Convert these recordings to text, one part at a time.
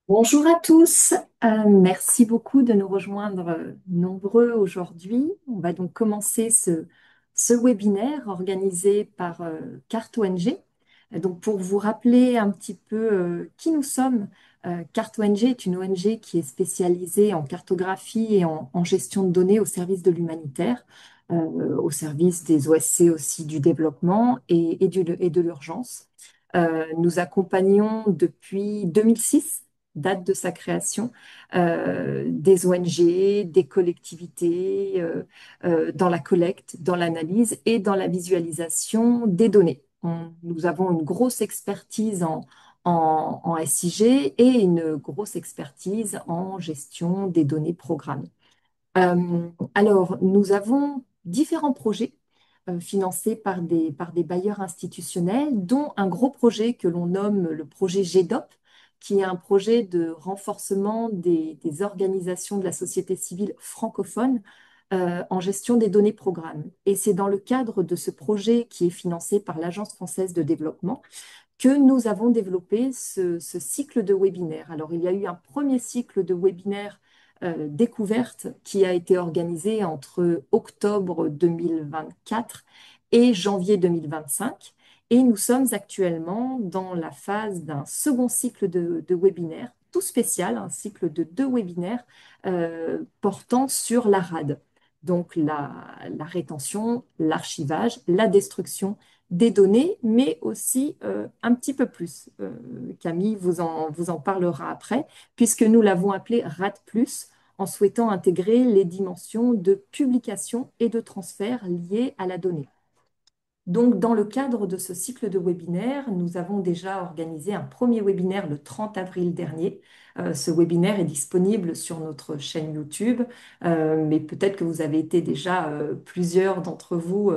Bonjour à tous. Merci beaucoup de nous rejoindre nombreux aujourd'hui. On va donc commencer ce webinaire organisé par Carte ONG. Donc pour vous rappeler un petit peu qui nous sommes, Carte ONG est une ONG qui est spécialisée en cartographie et en gestion de données au service de l'humanitaire, au service des OSC aussi du développement et de l'urgence. Nous accompagnons depuis 2006, date de sa création, des ONG, des collectivités, dans la collecte, dans l'analyse et dans la visualisation des données. Nous avons une grosse expertise en SIG et une grosse expertise en gestion des données programmées. Alors, nous avons différents projets financés par des bailleurs institutionnels, dont un gros projet que l'on nomme le projet GEDOP, qui est un projet de renforcement des organisations de la société civile francophone en gestion des données programmes. Et c'est dans le cadre de ce projet qui est financé par l'Agence française de développement que nous avons développé ce cycle de webinaires. Alors, il y a eu un premier cycle de webinaires découverte qui a été organisé entre octobre 2024 et janvier 2025. Et nous sommes actuellement dans la phase d'un second cycle de webinaires, tout spécial, un cycle de 2 webinaires portant sur la RAD. Donc la rétention, l'archivage, la destruction des données, mais aussi un petit peu plus. Camille vous en parlera après, puisque nous l'avons appelé RAD+, en souhaitant intégrer les dimensions de publication et de transfert liées à la donnée. Donc, dans le cadre de ce cycle de webinaires, nous avons déjà organisé un premier webinaire le 30 avril dernier. Ce webinaire est disponible sur notre chaîne YouTube, mais peut-être que vous avez été déjà plusieurs d'entre vous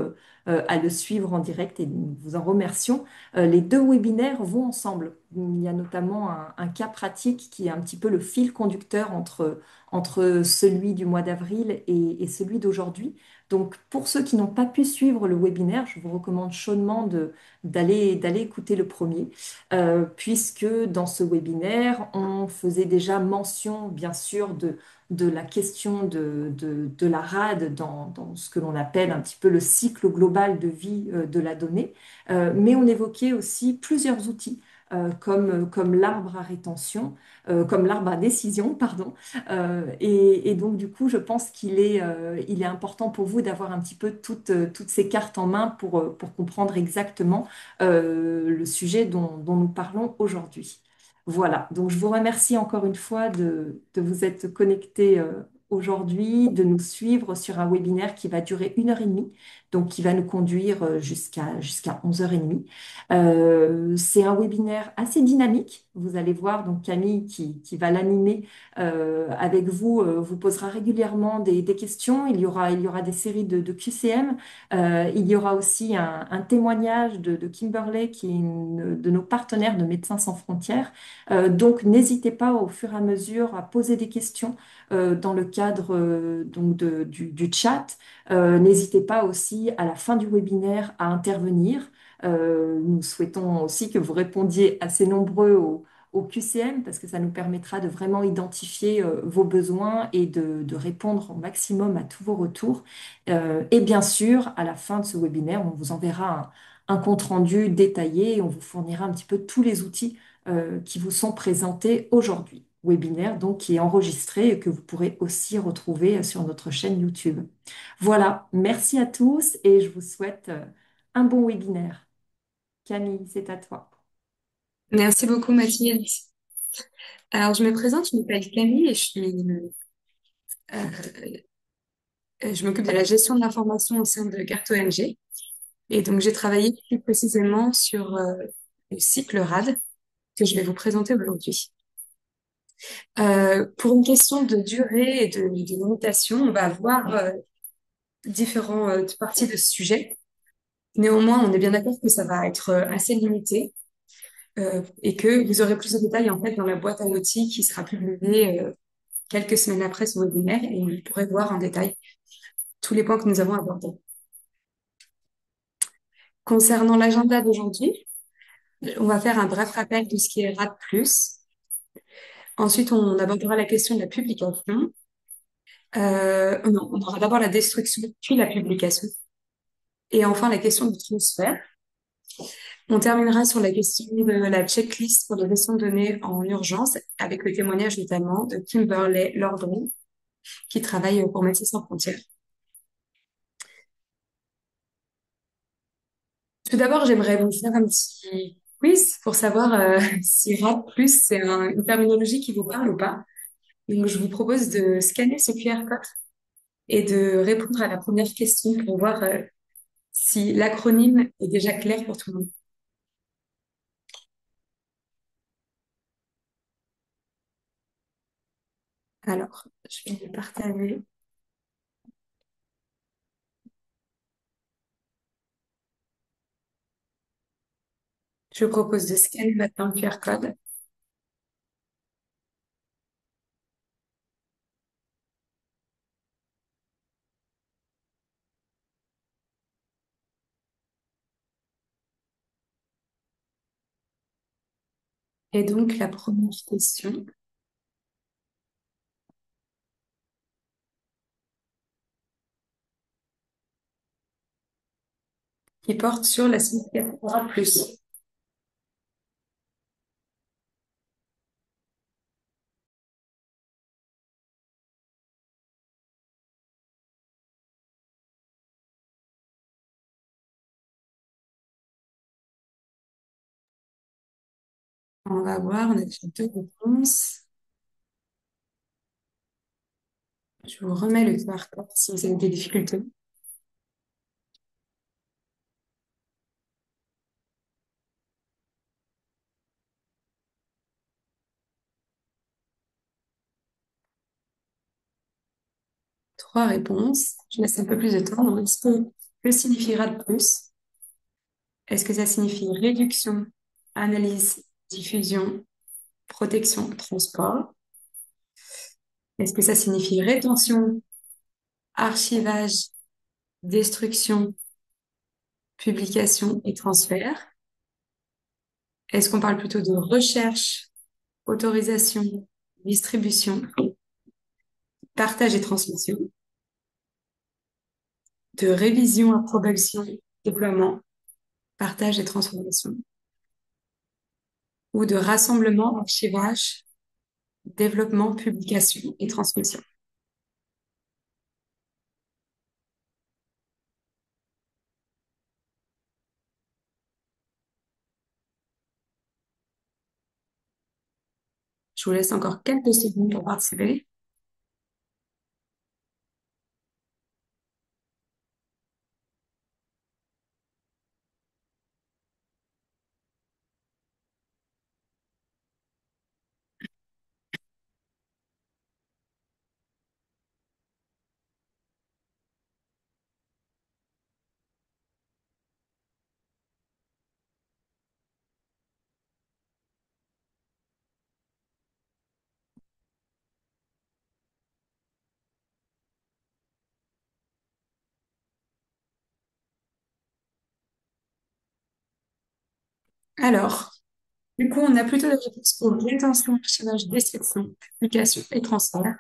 à le suivre en direct et nous vous en remercions. Les 2 webinaires vont ensemble. Il y a notamment un cas pratique qui est un petit peu le fil conducteur entre celui du mois d'avril et celui d'aujourd'hui. Donc, pour ceux qui n'ont pas pu suivre le webinaire, je vous recommande chaudement d'aller écouter le premier, puisque dans ce webinaire, on faisait déjà mention, bien sûr, de la question de la RAD dans ce que l'on appelle un petit peu le cycle global de vie de la donnée, mais on évoquait aussi plusieurs outils. Comme l'arbre à rétention, comme l'arbre à décision, pardon, et donc, du coup, je pense il est important pour vous d'avoir un petit peu toutes ces cartes en main pour comprendre exactement le sujet dont nous parlons aujourd'hui. Voilà, donc je vous remercie encore une fois de vous être connectés aujourd'hui, de nous suivre sur un webinaire qui va durer 1 heure et demie, donc qui va nous conduire jusqu'à 11h30. C'est un webinaire assez dynamique, vous allez voir, donc Camille qui va l'animer avec vous, vous posera régulièrement des questions. Il y aura des séries de QCM. Il y aura aussi un témoignage de Kimberley, qui est une de nos partenaires de Médecins sans frontières. Donc, n'hésitez pas au fur et à mesure à poser des questions dans le cadre du chat. N'hésitez pas aussi à la fin du webinaire à intervenir. Nous souhaitons aussi que vous répondiez assez nombreux au QCM parce que ça nous permettra de vraiment identifier vos besoins et de répondre au maximum à tous vos retours. Et bien sûr, à la fin de ce webinaire, on vous enverra un compte-rendu détaillé et on vous fournira un petit peu tous les outils qui vous sont présentés aujourd'hui. Webinaire donc qui est enregistré et que vous pourrez aussi retrouver sur notre chaîne YouTube. Voilà, merci à tous et je vous souhaite un bon webinaire. Camille, c'est à toi. Merci beaucoup, Mathilde. Alors, je me présente, je m'appelle Camille et je m'occupe de la gestion de l'information au sein de Carte ONG. Et donc, j'ai travaillé plus précisément sur le cycle RAD que je vais vous présenter aujourd'hui. Pour une question de durée et de limitation, on va voir différentes parties de ce sujet. Néanmoins, on est bien d'accord que ça va être assez limité et que vous aurez plus de détails en fait dans la boîte à outils qui sera publiée quelques semaines après ce webinaire et vous pourrez voir en détail tous les points que nous avons abordés. Concernant l'agenda d'aujourd'hui, on va faire un bref rappel de ce qui est RAD+. Ensuite, on abordera la question de la publication. Non, on aura d'abord la destruction, puis la publication. Et enfin, la question du transfert. On terminera sur la question de la checklist pour les gestions de données en urgence, avec le témoignage notamment de Kimberley Lordon, qui travaille pour Médecins sans frontières. Tout d'abord, j'aimerais vous faire un petit quiz pour savoir si RAP+, c'est une terminologie qui vous parle ou pas. Donc, je vous propose de scanner ce QR code et de répondre à la première question pour voir si l'acronyme est déjà clair pour tout le monde. Alors, je vais le partager. Je vous propose de scanner maintenant le QR code. Et donc, la première question qui porte sur la signification RAP+. On va voir, on a déjà deux réponses. Je vous remets le QR code si vous avez des difficultés. Trois réponses. Je laisse un peu plus de temps. Donc, que signifiera de plus? Est-ce que ça signifie réduction, analyse, diffusion, protection, transport? Est-ce que ça signifie rétention, archivage, destruction, publication et transfert? Est-ce qu'on parle plutôt de recherche, autorisation, distribution, partage et transmission, de révision, approbation, déploiement, partage et transformation, ou de rassemblement, archivage, développement, publication et transmission? Je vous laisse encore quelques secondes pour participer. Alors, du coup, on a plutôt des réponses pour rétention, archivage, destruction, publication et transfert.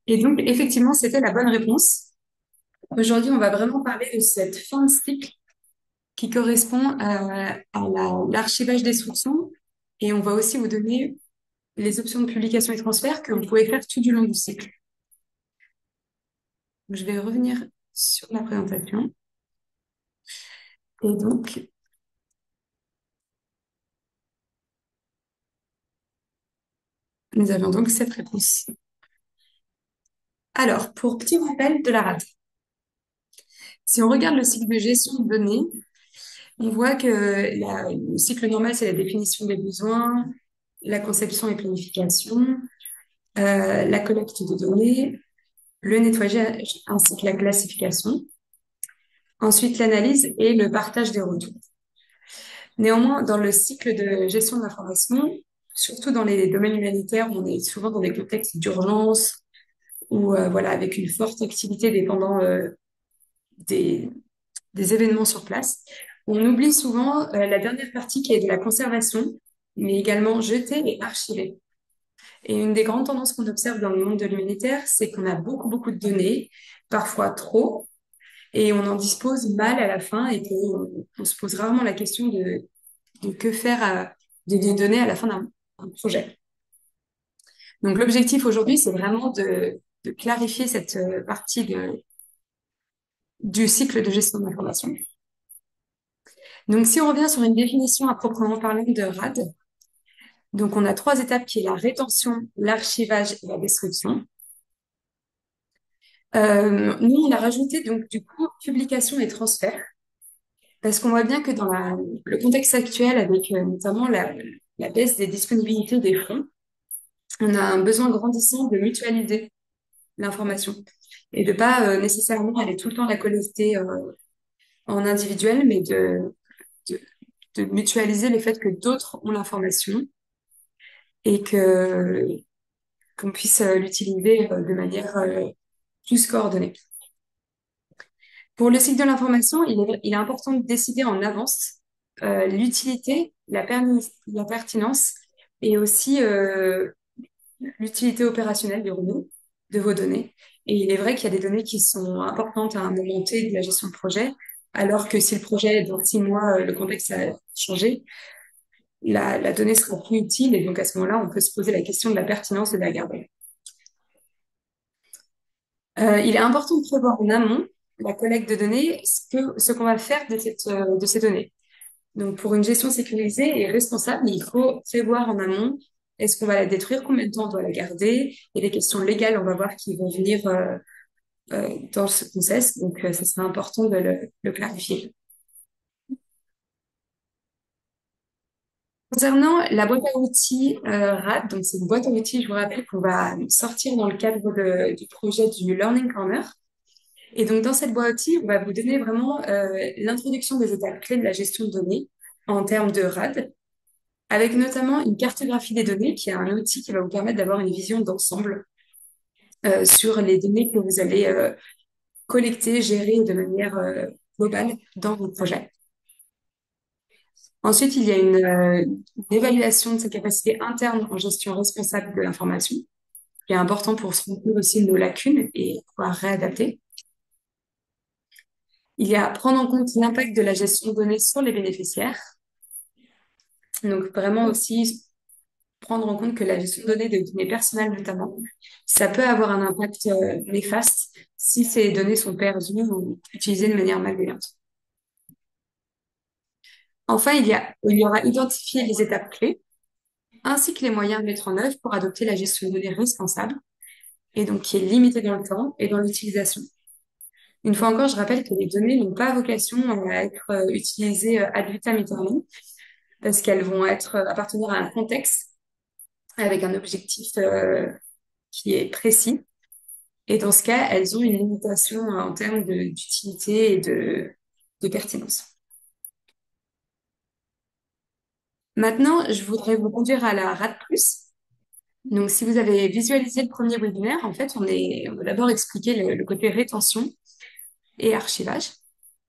Et donc, effectivement, c'était la bonne réponse. Aujourd'hui, on va vraiment parler de cette fin de cycle qui correspond à l'archivage destruction. Et on va aussi vous donner les options de publication et transfert que vous pouvez faire tout du long du cycle. Donc, je vais revenir sur la présentation. Et donc, nous avions donc cette réponse. Alors, pour petit rappel de la rate, si on regarde le cycle de gestion de données, on voit que le cycle normal, c'est la définition des besoins, la conception et planification, la collecte de données, le nettoyage ainsi que la classification, ensuite l'analyse et le partage des retours. Néanmoins, dans le cycle de gestion de l'information, surtout dans les domaines humanitaires, on est souvent dans des contextes d'urgence ou voilà, avec une forte activité dépendant des, des événements sur place. On oublie souvent la dernière partie qui est de la conservation, mais également jeter et archiver. Et une des grandes tendances qu'on observe dans le monde de l'humanitaire, c'est qu'on a beaucoup, beaucoup de données, parfois trop, et on en dispose mal à la fin et qu'on se pose rarement la question de que faire des données à la fin d'un projet. Donc l'objectif aujourd'hui, c'est vraiment de clarifier cette partie du cycle de gestion de l'information. Donc si on revient sur une définition à proprement parler de RAD, donc on a trois étapes qui est la rétention, l'archivage et la destruction. Nous, on a rajouté donc du coup publication et transfert parce qu'on voit bien que dans le contexte actuel, avec notamment la baisse des disponibilités des fonds, on a un besoin grandissant de mutualiser l'information et de pas nécessairement aller tout le temps la collecter en individuel, mais de, de mutualiser le fait que d'autres ont l'information et que qu'on puisse l'utiliser de manière plus coordonnée. Pour le cycle de l'information, il est important de décider en avance l'utilité, la pertinence et aussi l'utilité opérationnelle de vos données. Et il est vrai qu'il y a des données qui sont importantes à un moment T de la gestion de projet, alors que si le projet est dans 6 mois, le contexte a changé, la donnée sera plus utile et donc à ce moment-là, on peut se poser la question de la pertinence de la garder. Il est important de prévoir en amont la collecte de données, ce qu'on va faire de ces données. Donc, pour une gestion sécurisée et responsable, il faut prévoir en amont, est-ce qu'on va la détruire, combien de temps on doit la garder, et les questions légales, on va voir qui vont venir dans ce process. Donc, ça serait important de le clarifier. Concernant la boîte à outils RAD, donc c'est une boîte à outils, je vous rappelle, qu'on va sortir dans le cadre du projet du Learning Corner. Et donc, dans cette boîte à outils, on va vous donner vraiment l'introduction des étapes clés de la gestion de données en termes de RAD, avec notamment une cartographie des données, qui est un outil qui va vous permettre d'avoir une vision d'ensemble sur les données que vous allez collecter, gérer de manière globale dans vos projets. Ensuite, il y a une évaluation de sa capacité interne en gestion responsable de l'information, qui est important pour se rendre compte aussi de nos lacunes et pouvoir réadapter. Il y a prendre en compte l'impact de la gestion de données sur les bénéficiaires. Donc, vraiment aussi prendre en compte que la gestion de données, de données personnelles notamment, ça peut avoir un impact néfaste si ces données sont perdues ou utilisées de manière malveillante. Enfin, il y aura identifié les étapes clés ainsi que les moyens de mettre en œuvre pour adopter la gestion de données responsable et donc qui est limitée dans le temps et dans l'utilisation. Une fois encore, je rappelle que les données n'ont pas vocation à être utilisées ad vitam aeternam parce qu'elles vont appartenir à un contexte avec un objectif qui est précis. Et dans ce cas, elles ont une limitation en termes d'utilité et de pertinence. Maintenant, je voudrais vous conduire à la RAD+. Donc, si vous avez visualisé le premier webinaire, en fait, on va d'abord expliquer le côté rétention et archivage.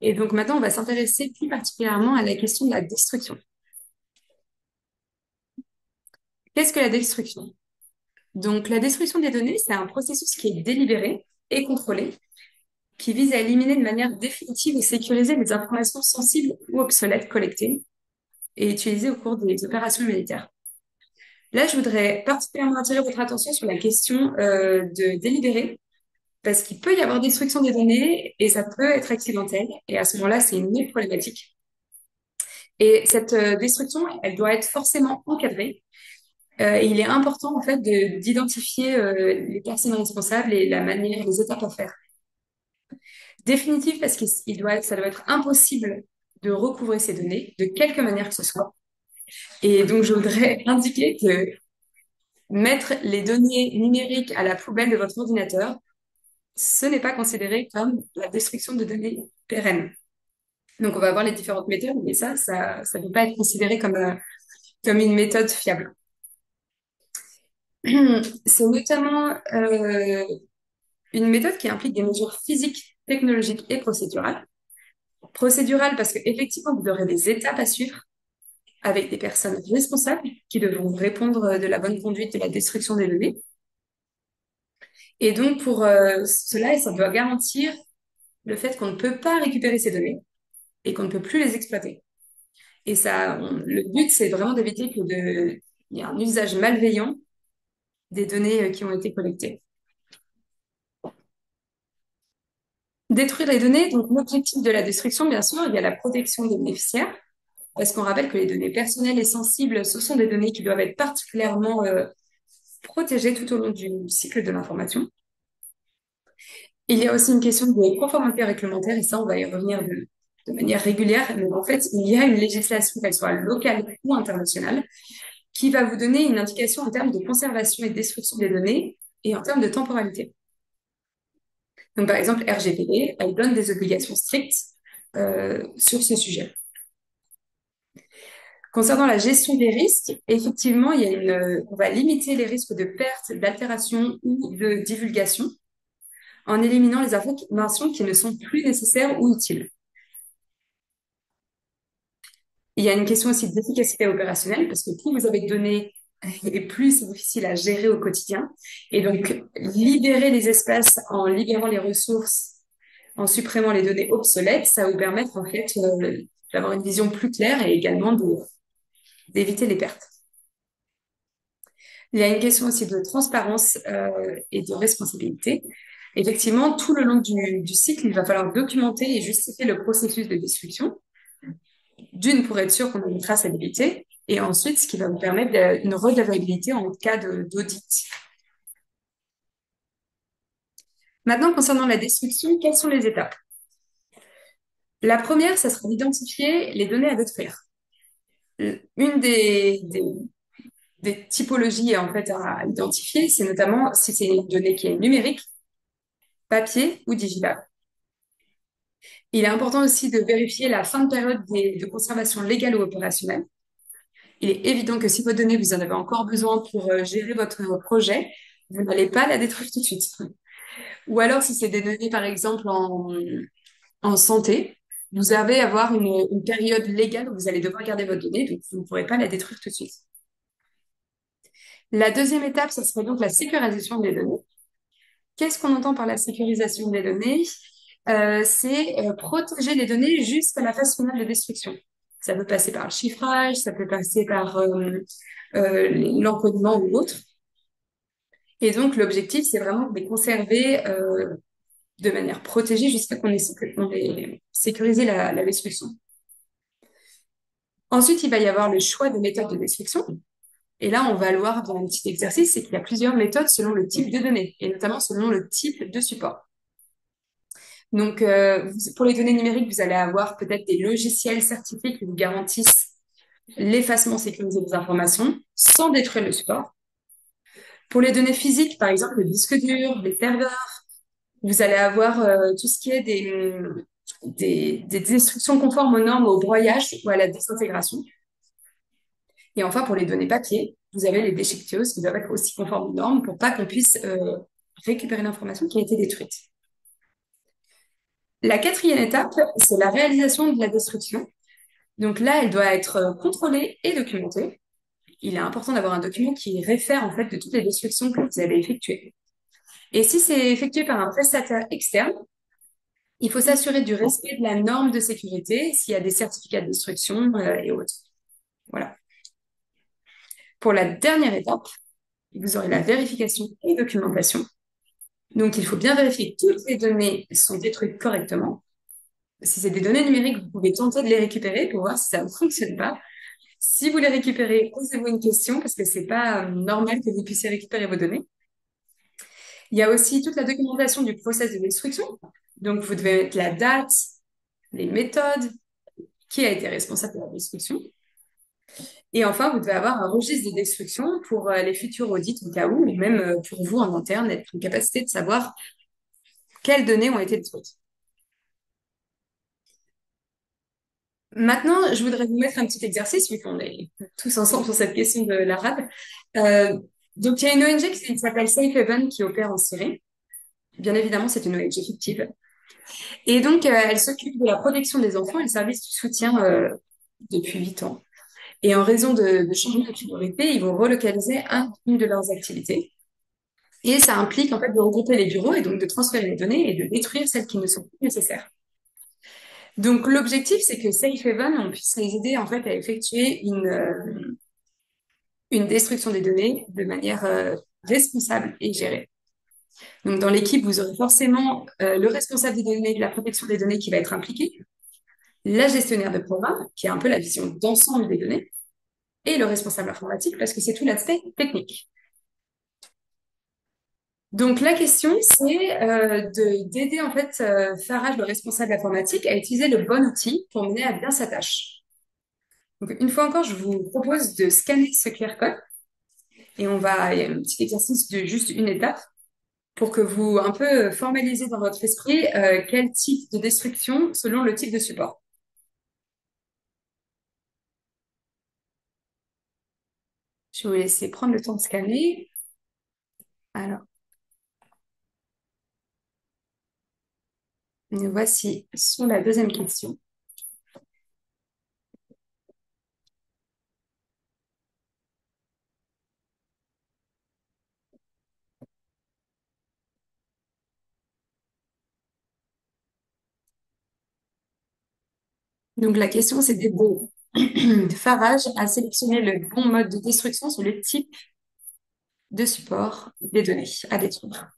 Et donc, maintenant, on va s'intéresser plus particulièrement à la question de la destruction. Qu'est-ce que la destruction? Donc, la destruction des données, c'est un processus qui est délibéré et contrôlé, qui vise à éliminer de manière définitive et sécuriser les informations sensibles ou obsolètes collectées et utilisées au cours des opérations militaires. Là, je voudrais particulièrement attirer votre attention sur la question de délibérer, parce qu'il peut y avoir destruction des données et ça peut être accidentel. Et à ce moment-là, c'est une autre problématique. Et cette destruction, elle doit être forcément encadrée. Et il est important, en fait, d'identifier les personnes responsables et la manière, les étapes à faire. Définitif parce ça doit être impossible de recouvrer ces données de quelque manière que ce soit. Et donc, je voudrais indiquer que mettre les données numériques à la poubelle de votre ordinateur, ce n'est pas considéré comme la destruction de données pérennes. Donc, on va voir les différentes méthodes, mais ça ne peut pas être considéré comme une méthode fiable. C'est notamment une méthode qui implique des mesures physiques, technologiques et procédurales. Procédurales parce qu'effectivement, vous aurez des étapes à suivre avec des personnes responsables qui devront répondre de la bonne conduite de la destruction des données. Et donc, pour cela, ça doit garantir le fait qu'on ne peut pas récupérer ces données et qu'on ne peut plus les exploiter. Et ça, le but, c'est vraiment d'éviter il y ait un usage malveillant des données qui ont été collectées. Détruire les données, donc l'objectif de la destruction, bien sûr, il y a la protection des bénéficiaires, parce qu'on rappelle que les données personnelles et sensibles, ce sont des données qui doivent être particulièrement protégées tout au long du cycle de l'information. Il y a aussi une question de conformité réglementaire, et ça, on va y revenir de manière régulière, mais en fait, il y a une législation, qu'elle soit locale ou internationale, qui va vous donner une indication en termes de conservation et de destruction des données et en termes de temporalité. Donc, par exemple, RGPD, elle donne des obligations strictes sur ce sujet. Concernant la gestion des risques, effectivement, on va limiter les risques de perte, d'altération ou de divulgation en éliminant les informations qui ne sont plus nécessaires ou utiles. Il y a une question aussi d'efficacité opérationnelle parce que plus vous avez de données et plus c'est difficile à gérer au quotidien. Et donc, libérer les espaces en libérant les ressources, en supprimant les données obsolètes, ça va vous permettre en fait d'avoir une vision plus claire et également d'éviter les pertes. Il y a une question aussi de transparence et de responsabilité. Effectivement, tout le long du cycle, il va falloir documenter et justifier le processus de destruction. D'une, pour être sûr qu'on a une traçabilité, et ensuite, ce qui va vous permettre une redevabilité en cas d'audit. Maintenant, concernant la destruction, quelles sont les étapes? La première, ça sera d'identifier les données à détruire. Une des typologies en fait à identifier, c'est notamment si c'est une donnée qui est numérique, papier ou digital. Il est important aussi de vérifier la fin de période de conservation légale ou opérationnelle. Il est évident que si vos données, vous en avez encore besoin pour gérer votre projet, vous n'allez pas la détruire tout de suite. Ou alors, si c'est des données, par exemple, en santé, vous allez avoir une période légale où vous allez devoir garder votre donnée, donc vous ne pourrez pas la détruire tout de suite. La deuxième étape, ça serait donc la sécurisation des données. Qu'est-ce qu'on entend par la sécurisation des données? C'est protéger les données jusqu'à la phase finale de destruction. Ça peut passer par le chiffrage, ça peut passer par l'encodement ou autre. Et donc, l'objectif, c'est vraiment de les conserver de manière protégée jusqu'à qu'on ait sécurisé la destruction. Ensuite, il va y avoir le choix des méthodes de destruction. Et là, on va le voir dans un petit exercice, c'est qu'il y a plusieurs méthodes selon le type de données, et notamment selon le type de support. Donc, pour les données numériques, vous allez avoir peut-être des logiciels certifiés qui vous garantissent l'effacement sécurisé des informations sans détruire le support. Pour les données physiques, par exemple, le disque dur, les serveurs, vous allez avoir tout ce qui est des destructions conformes aux normes au broyage ou à la désintégration. Et enfin, pour les données papier, vous avez les déchiqueteuses qui doivent être aussi conformes aux normes pour pas qu'on puisse récupérer l'information qui a été détruite. La quatrième étape, c'est la réalisation de la destruction. Donc là, elle doit être contrôlée et documentée. Il est important d'avoir un document qui réfère en fait de toutes les destructions que vous avez effectuées. Et si c'est effectué par un prestataire externe, il faut s'assurer du respect de la norme de sécurité s'il y a des certificats de destruction et autres. Voilà. Pour la dernière étape, vous aurez la vérification et documentation. Donc, il faut bien vérifier que toutes les données sont détruites correctement. Si c'est des données numériques, vous pouvez tenter de les récupérer pour voir si ça ne fonctionne pas. Si vous les récupérez, posez-vous une question parce que c'est pas normal que vous puissiez récupérer vos données. Il y a aussi toute la documentation du process de destruction. Donc, vous devez mettre la date, les méthodes, qui a été responsable de la destruction. Et enfin, vous devez avoir un registre de destruction pour les futurs audits au cas où, ou même pour vous en interne, être en capacité de savoir quelles données ont été détruites. Maintenant, je voudrais vous mettre un petit exercice, vu qu'on est tous ensemble sur cette question de la RAD. Donc, il y a une ONG qui s'appelle Safe Haven qui opère en Syrie. Bien évidemment, c'est une ONG fictive. Et donc, elle s'occupe de la protection des enfants et le service du soutien depuis 8 ans. Et en raison de changements de priorité, ils vont relocaliser une de leurs activités. Et ça implique en fait de regrouper les bureaux et donc de transférer les données et de détruire celles qui ne sont plus nécessaires. Donc l'objectif, c'est que Safe Haven, on puisse les aider en fait à effectuer une destruction des données de manière responsable et gérée. Donc dans l'équipe, vous aurez forcément le responsable des données, de la protection des données qui va être impliqué, la gestionnaire de programme, qui a un peu la vision d'ensemble des données, et le responsable informatique, parce que c'est tout l'aspect technique. Donc la question, c'est d'aider en fait Farage, le responsable informatique, à utiliser le bon outil pour mener à bien sa tâche. Donc une fois encore, je vous propose de scanner ce QR code et il y a un petit exercice de juste une étape pour que vous un peu formalisez dans votre esprit quel type de destruction selon le type de support. Je vais vous laisser prendre le temps de scanner. Alors, nous voici sur la deuxième question. Donc la question, c'était bon. Farage a sélectionné le bon mode de destruction sur le type de support des données à détruire.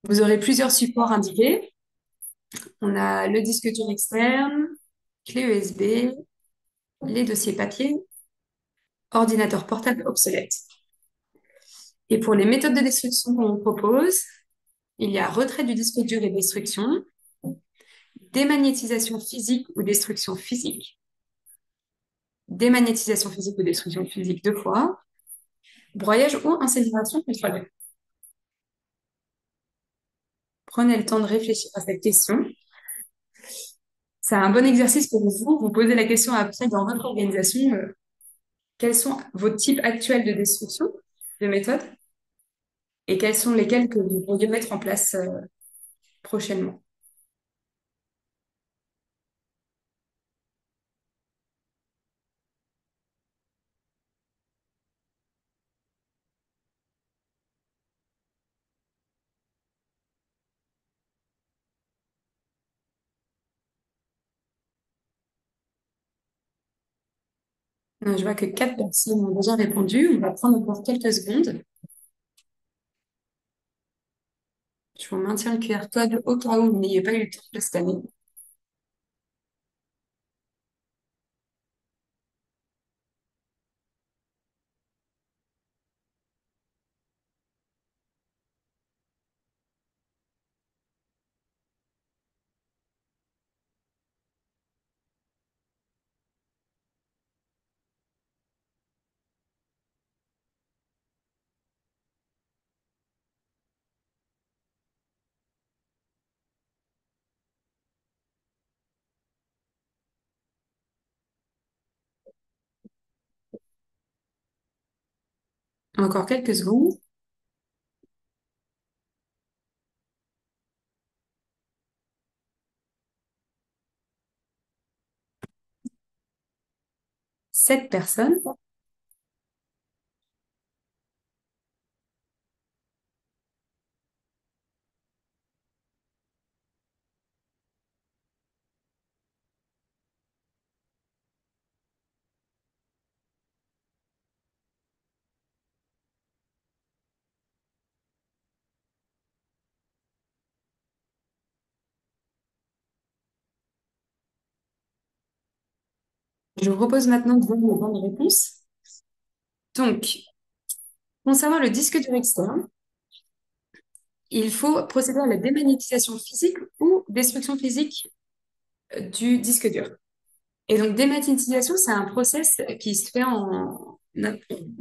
Vous aurez plusieurs supports indiqués. On a le disque dur externe, clé USB, les dossiers papier, ordinateur portable obsolète. Et pour les méthodes de destruction qu'on propose, il y a retrait du disque dur et destruction, démagnétisation physique ou destruction physique, démagnétisation physique ou destruction physique deux fois, broyage ou incinération contrôlée. Prenez le temps de réfléchir à cette question. C'est un bon exercice pour vous. Vous posez la question après dans votre organisation, quels sont vos types actuels de destruction, de méthodes, et quels sont lesquels que vous pourriez mettre en place prochainement. Je vois que 4 personnes ont déjà répondu. On va prendre encore quelques secondes. Je vous maintiens le QR code au cas où vous n'ayez pas eu le temps de scanner. Encore quelques secondes. 7 personnes. Je vous propose maintenant de voir les bonnes réponses. Donc, concernant le disque dur externe, il faut procéder à la démagnétisation physique ou destruction physique du disque dur. Et donc, démagnétisation, c'est un process qui se fait en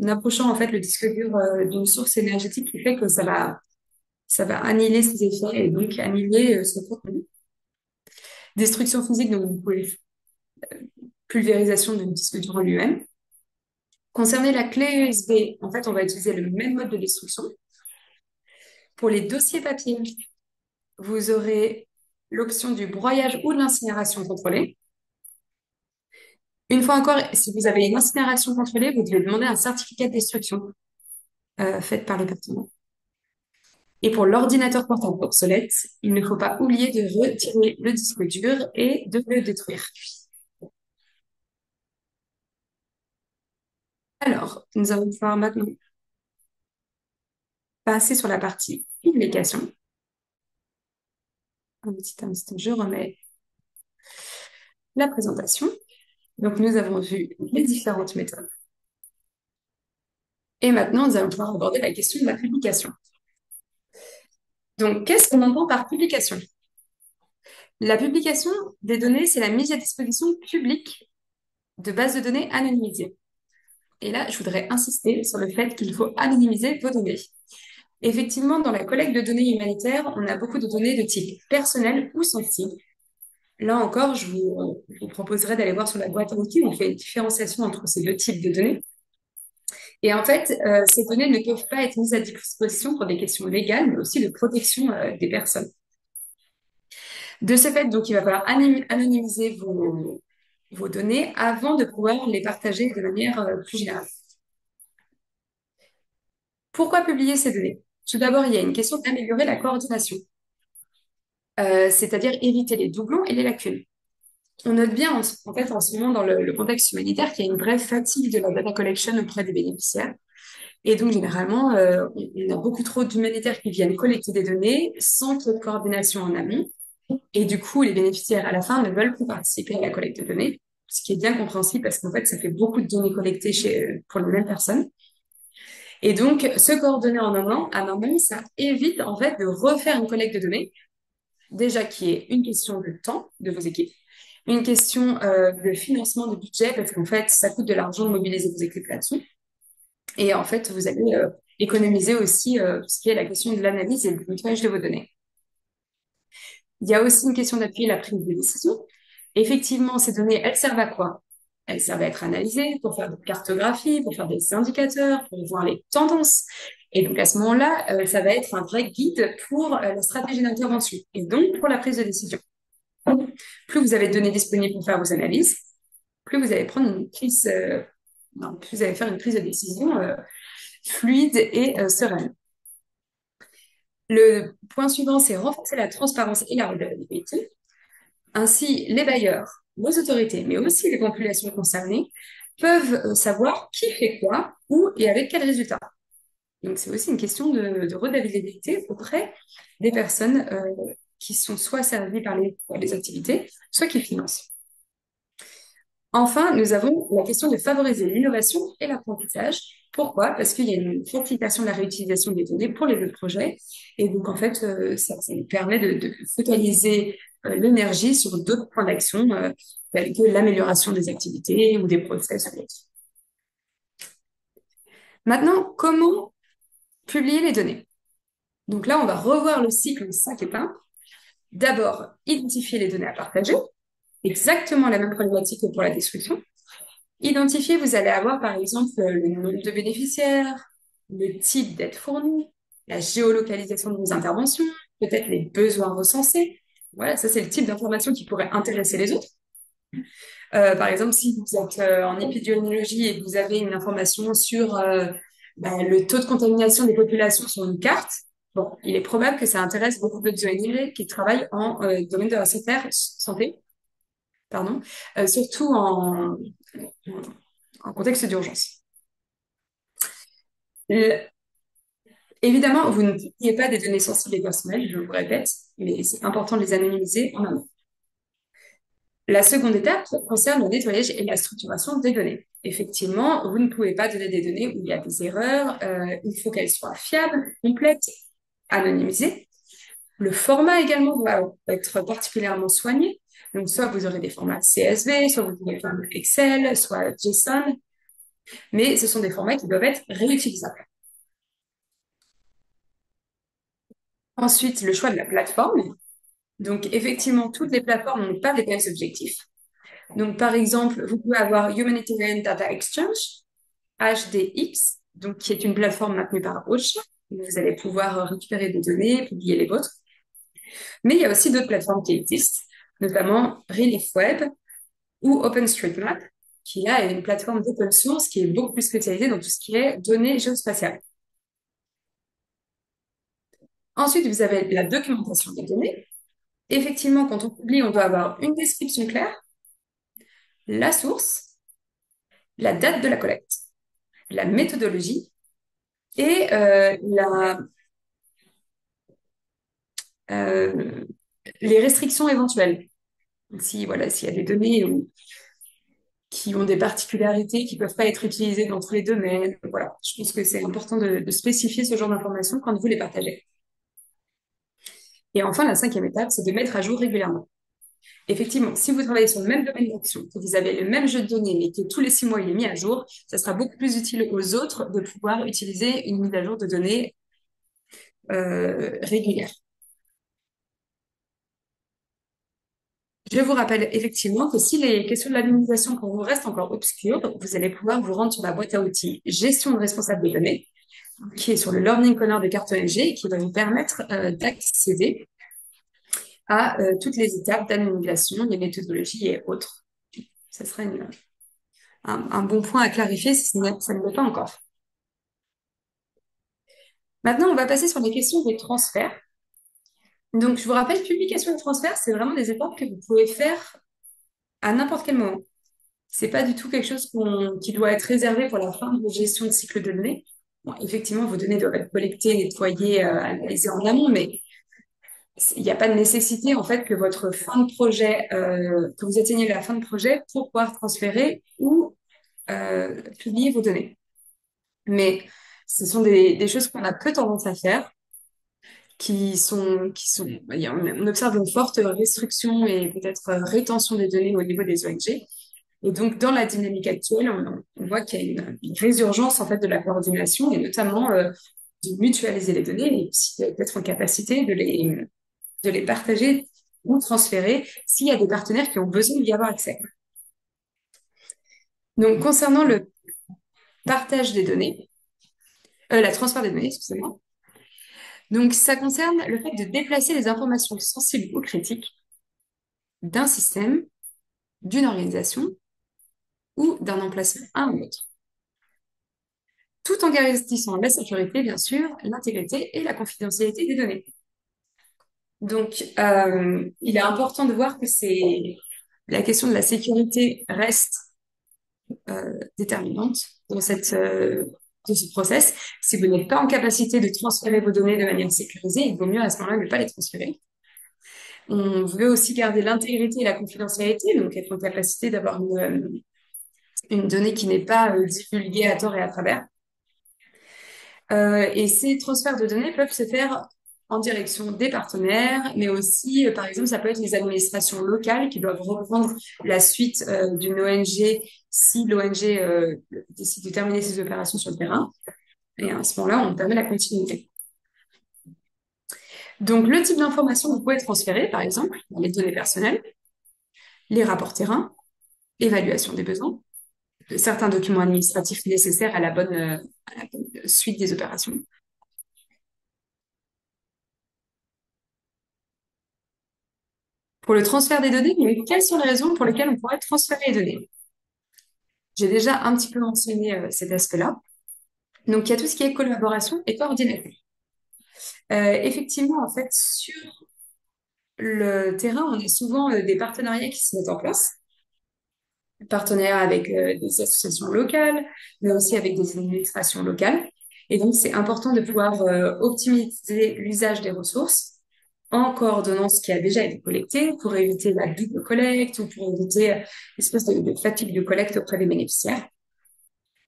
approchant en fait le disque dur d'une source énergétique qui fait que ça va annihiler ses effets et donc annihiler son contenu. Destruction physique, donc vous pouvez pulvérisation du disque dur en lui-même. Concernant la clé USB, en fait, on va utiliser le même mode de destruction. Pour les dossiers papier, vous aurez l'option du broyage ou de l'incinération contrôlée. Une fois encore, si vous avez une incinération contrôlée, vous devez demander un certificat de destruction fait par le bâtiment. Et pour l'ordinateur portable obsolète, il ne faut pas oublier de retirer le disque dur et de le détruire. Alors, nous allons pouvoir maintenant passer sur la partie publication. Un petit instant, je remets la présentation. Donc, nous avons vu les différentes méthodes. Et maintenant, nous allons pouvoir aborder la question de la publication. Donc, qu'est-ce qu'on entend par publication? La publication des données, c'est la mise à disposition publique de bases de données anonymisées. Et là, je voudrais insister sur le fait qu'il faut anonymiser vos données. Effectivement, dans la collecte de données humanitaires, on a beaucoup de données de type personnel ou sensible. Là encore, je vous proposerai d'aller voir sur la boîte à outils où on fait une différenciation entre ces deux types de données. Et en fait, ces données ne peuvent pas être mises à disposition pour des questions légales, mais aussi de protection des personnes. De ce fait, donc, il va falloir anonymiser vos données avant de pouvoir les partager de manière plus générale. Pourquoi publier ces données? Tout d'abord, il y a une question d'améliorer la coordination, c'est-à-dire éviter les doublons et les lacunes. On note bien, en fait, en ce moment, dans le contexte humanitaire, qu'il y a une vraie fatigue de la data collection auprès des bénéficiaires. Et donc, généralement, on a beaucoup trop d'humanitaires qui viennent collecter des données sans trop de coordination en amont. Et du coup, les bénéficiaires, à la fin, ne veulent plus participer à la collecte de données, ce qui est bien compréhensible parce qu'en fait, ça fait beaucoup de données collectées pour les mêmes personnes. Et donc, se coordonner en amont, ça évite, en fait, de refaire une collecte de données, déjà qui est une question de temps de vos équipes, une question de financement de budget, parce qu'en fait, ça coûte de l'argent de mobiliser vos équipes là-dessus. Et en fait, vous allez économiser aussi tout ce qui est la question de l'analyse et du nettoyage de vos données. Il y a aussi une question d'appuyer la prise de décision. Effectivement, ces données, elles servent à quoi? Elles servent à être analysées pour faire des cartographies, pour faire des indicateurs, pour voir les tendances. Et donc, à ce moment-là, ça va être un vrai guide pour la stratégie d'intervention et donc pour la prise de décision. Plus vous avez de données disponibles pour faire vos analyses, plus vous allez prendre plus vous allez faire une prise de décision fluide et sereine. Le point suivant, c'est renforcer la transparence et la redevabilité. Ainsi, les bailleurs, les autorités, mais aussi les populations concernées peuvent savoir qui fait quoi, où et avec quels résultats. Donc, c'est aussi une question de redevabilité auprès des personnes qui sont soit servies par les activités, soit qui financent. Enfin, nous avons la question de favoriser l'innovation et l'apprentissage. Pourquoi? Parce qu'il y a une facilitation de la réutilisation des données pour les deux projets. Et donc, en fait, ça nous permet de focaliser l'énergie sur d'autres points d'action, tels que l'amélioration des activités ou des process ou autres. Maintenant, comment publier les données? Donc là, on va revoir le cycle 5 étapes. D'abord, identifier les données à partager. Exactement la même problématique que pour la destruction. Identifier, vous allez avoir par exemple le nombre de bénéficiaires, le type d'aide fournie, la géolocalisation de vos interventions, peut-être les besoins recensés. Voilà, ça c'est le type d'information qui pourrait intéresser les autres. Par exemple, si vous êtes en épidémiologie et que vous avez une information sur le taux de contamination des populations sur une carte, bon, il est probable que ça intéresse beaucoup d'autres ONG qui travaillent en domaine de la santé, pardon, surtout en contexte d'urgence. Évidemment, vous ne publiez pas des données sensibles et personnelles, je vous répète, mais c'est important de les anonymiser en amont. La seconde étape concerne le nettoyage et la structuration des données. Effectivement, vous ne pouvez pas donner des données où il y a des erreurs, il faut qu'elles soient fiables, complètes, anonymisées. Le format également va être particulièrement soigné. Donc, soit vous aurez des formats CSV, soit vous aurez des formats Excel, soit JSON, mais ce sont des formats qui doivent être réutilisables. Ensuite, le choix de la plateforme. Donc, effectivement, toutes les plateformes n'ont pas les mêmes objectifs. Donc, par exemple, vous pouvez avoir Humanitarian Data Exchange, HDX, donc, qui est une plateforme maintenue par OSHA. Vous allez pouvoir récupérer des données, publier les vôtres. Mais il y a aussi d'autres plateformes qui existent, notamment Relief Web ou OpenStreetMap, qui là est une plateforme d'open source qui est beaucoup plus spécialisée dans tout ce qui est données géospatiales. Ensuite, vous avez la documentation des données. Effectivement, quand on publie, on doit avoir une description claire, la source, la date de la collecte, la méthodologie et euh, les restrictions éventuelles. Si, voilà, s'il y a des données qui ont des particularités qui ne peuvent pas être utilisées dans tous les domaines. Voilà, je pense que c'est important de spécifier ce genre d'informations quand vous les partagez. Et enfin, la cinquième étape, c'est de mettre à jour régulièrement. Effectivement, si vous travaillez sur le même domaine d'action, que vous avez le même jeu de données, mais que tous les 6 mois, il est mis à jour, ça sera beaucoup plus utile aux autres de pouvoir utiliser une mise à jour de données régulière. Je vous rappelle effectivement que si les questions de l'anonymisation pour vous restent encore obscures, vous allez pouvoir vous rendre sur la boîte à outils gestion de responsable des données, qui est sur le Learning Corner de CartoNG et qui va vous permettre d'accéder à toutes les étapes d'anonymisation, les méthodologies et autres. Ça serait un bon point à clarifier si ça ne l'est pas encore. Maintenant, on va passer sur les questions des transferts. Donc, je vous rappelle, publication et transfert, c'est vraiment des étapes que vous pouvez faire à n'importe quel moment. C'est pas du tout quelque chose qui doit être réservé pour la fin de vos gestion de cycle de données. Bon, effectivement, vos données doivent être collectées, nettoyées, analysées en amont, mais il n'y a pas de nécessité en fait que votre fin de projet, que vous atteigniez la fin de projet pour pouvoir transférer ou publier vos données. Mais ce sont des choses qu'on a peu tendance à faire, on observe une forte restriction et peut-être rétention des données au niveau des ONG. Et donc, dans la dynamique actuelle, on voit qu'il y a une résurgence en fait de la coordination et notamment de mutualiser les données et aussi d'être en capacité de les partager ou transférer s'il y a des partenaires qui ont besoin d'y avoir accès. Donc, concernant le partage des données, la transfert des données, excusez-moi. Donc, ça concerne le fait de déplacer les informations sensibles ou critiques d'un système, d'une organisation ou d'un emplacement à un autre, tout en garantissant la sécurité, bien sûr, l'intégrité et la confidentialité des données. Donc, il est important de voir que la question de la sécurité reste déterminante dans ce process. Si vous n'êtes pas en capacité de transférer vos données de manière sécurisée, il vaut mieux à ce moment-là ne pas les transférer. On veut aussi garder l'intégrité et la confidentialité, donc être en capacité d'avoir une donnée qui n'est pas divulguée à tort et à travers. Et ces transferts de données peuvent se faire en direction des partenaires, mais aussi, par exemple, ça peut être les administrations locales qui doivent reprendre la suite d'une ONG si l'ONG décide de terminer ses opérations sur le terrain. Et à ce moment-là, on permet la continuité. Donc, le type d'information que vous pouvez transférer, par exemple, les données personnelles, les rapports terrain, évaluation des besoins, certains documents administratifs nécessaires à la bonne suite des opérations. Pour le transfert des données, mais quelles sont les raisons pour lesquelles on pourrait transférer les données? J'ai déjà un petit peu mentionné cet aspect-là. Donc, il y a tout ce qui est collaboration et coordination. Effectivement, en fait, sur le terrain, on a souvent des partenariats qui se mettent en place. Partenaires avec des associations locales, mais aussi avec des administrations locales. Et donc, c'est important de pouvoir optimiser l'usage des ressources en coordonnant ce qui a déjà été collecté pour éviter la double collecte ou pour éviter l'espèce de fatigue de collecte auprès des bénéficiaires.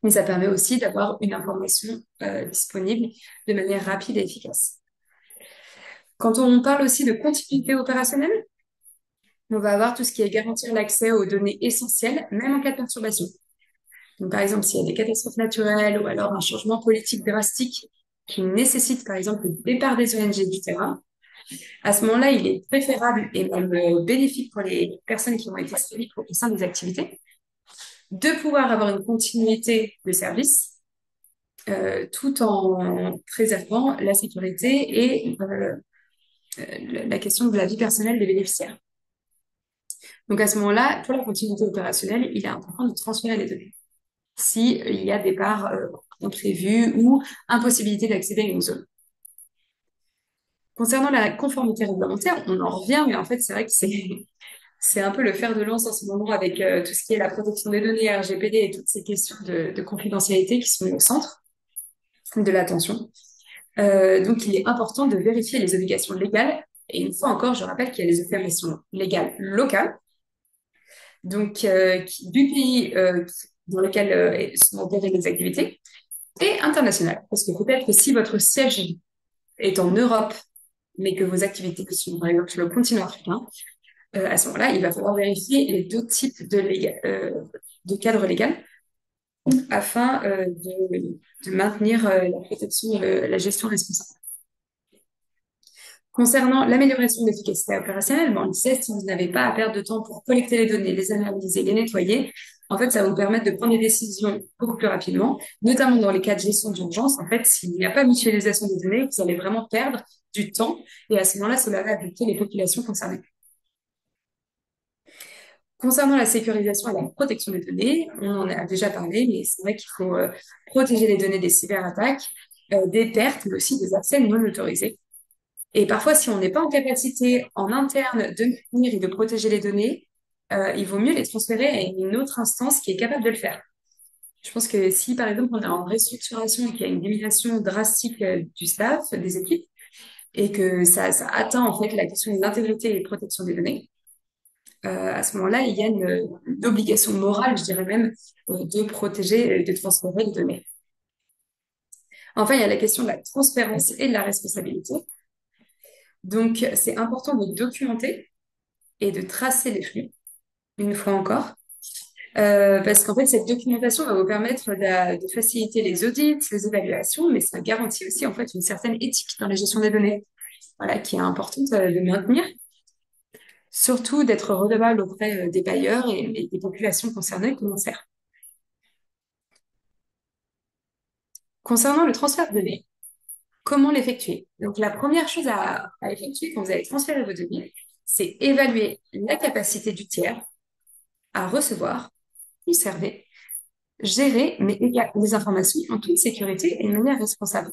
Mais ça permet aussi d'avoir une information disponible de manière rapide et efficace. Quand on parle aussi de continuité opérationnelle, on va avoir tout ce qui est garantir l'accès aux données essentielles, même en cas de perturbation. Donc, par exemple, s'il y a des catastrophes naturelles ou alors un changement politique drastique qui nécessite, par exemple, le départ des ONG du terrain, à ce moment-là, il est préférable et même bénéfique pour les personnes qui ont été suivies au sein des activités de pouvoir avoir une continuité de service tout en préservant la sécurité et la question de la vie personnelle des bénéficiaires. Donc à ce moment-là, pour la continuité opérationnelle, il est important de transférer les données. S'il y a des parts imprévues ou impossibilité d'accéder à une zone. Concernant la conformité réglementaire, on en revient, mais en fait, c'est vrai que c'est un peu le fer de lance en ce moment avec tout ce qui est la protection des données, RGPD et toutes ces questions de confidentialité qui sont au centre de l'attention. Donc, il est important de vérifier les obligations légales. Et une fois encore, je rappelle qu'il y a les obligations légales locales, donc du pays dans lequel sont opérées les activités, et internationales. Parce que peut-être que si votre siège est en Europe, mais que vos activités sont par exemple sur le continent africain, à ce moment-là, il va falloir vérifier les deux types de cadres légaux afin de maintenir la protection, la gestion responsable. Concernant l'amélioration de l'efficacité opérationnelle, bon, on disait, si vous n'avez pas à perdre de temps pour collecter les données, les analyser, les nettoyer, en fait, ça va vous permettre de prendre des décisions beaucoup plus rapidement, notamment dans les cas de gestion d'urgence. En fait, s'il n'y a pas mutualisation des données, vous allez vraiment perdre du temps et à ce moment-là, cela va affecter les populations concernées. Concernant la sécurisation et la protection des données, on en a déjà parlé, mais c'est vrai qu'il faut protéger les données des cyberattaques, des pertes, mais aussi des accès non autorisés. Et parfois, si on n'est pas en capacité en interne de maintenir et de protéger les données, il vaut mieux les transférer à une autre instance qui est capable de le faire. Je pense que si, par exemple, on est en restructuration et qu'il y a une diminution drastique du staff, des équipes, et que ça atteint en fait la question de l'intégrité et de protection des données, à ce moment-là, il y a une obligation morale, je dirais même, de protéger et de transférer les données. Enfin, il y a la question de la transparence et de la responsabilité. Donc, c'est important de documenter et de tracer les flux, une fois encore, parce qu'en fait, cette documentation va vous permettre de faciliter les audits, les évaluations, mais ça garantit aussi en fait une certaine éthique dans la gestion des données, voilà, qui est importante de maintenir, surtout d'être redevable auprès des bailleurs et des populations concernées que l'on sert. Concernant le transfert de données, comment l'effectuer? Donc, la première chose à effectuer quand vous allez transférer vos données, c'est évaluer la capacité du tiers à recevoir, conserver, gérer les informations en toute sécurité et de manière responsable.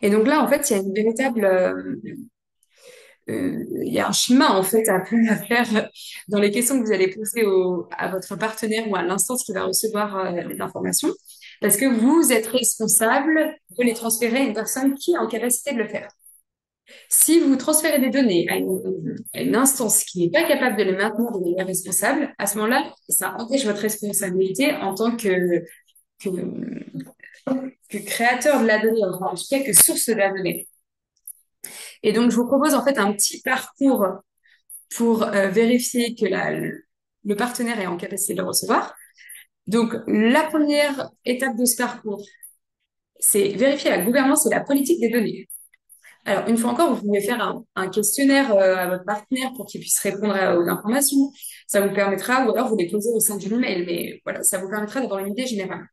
Et donc là, en fait, il y a une véritable, il y a un chemin en fait à faire dans les questions que vous allez poser à votre partenaire ou à l'instance qui va recevoir les informations, parce que vous êtes responsable de les transférer à une personne qui est en capacité de le faire. Si vous transférez des données à une instance qui n'est pas capable de les maintenir de manière responsable, à ce moment-là, ça empêche votre responsabilité en tant que, que créateur de la donnée, enfin, en tout cas que source de la donnée. Et donc, je vous propose en fait un petit parcours pour vérifier que le partenaire est en capacité de le recevoir. Donc, la première étape de ce parcours, c'est vérifier la gouvernance et la politique des données. Alors, une fois encore, vous pouvez faire un questionnaire à votre partenaire pour qu'il puisse répondre aux informations. Ça vous permettra, ou alors vous les posez au sein d'une email, mais voilà, ça vous permettra d'avoir une idée générale.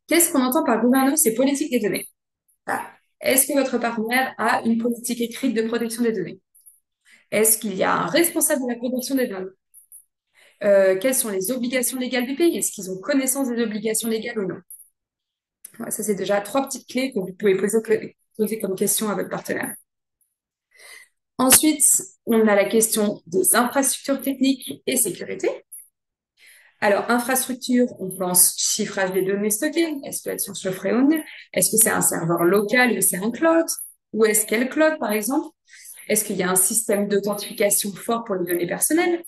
Qu'est-ce qu'on entend par gouvernance et politique des données? Ah, est-ce que votre partenaire a une politique écrite de protection des données? Est-ce qu'il y a un responsable de la protection des données? Quelles sont les obligations légales du pays? Est-ce qu'ils ont connaissance des obligations légales ou non? Ouais, ça, c'est déjà trois petites clés que vous pouvez poser comme question à votre partenaire. Ensuite, on a la question des infrastructures techniques et sécurité. Alors, infrastructure, on pense chiffrage des données stockées. Est-ce qu'elles sont chiffrées ou non? Est-ce que c'est un serveur local ou c'est un cloud? Ou est-ce qu'elle cloud, par exemple? Est-ce qu'il y a un système d'authentification fort pour les données personnelles?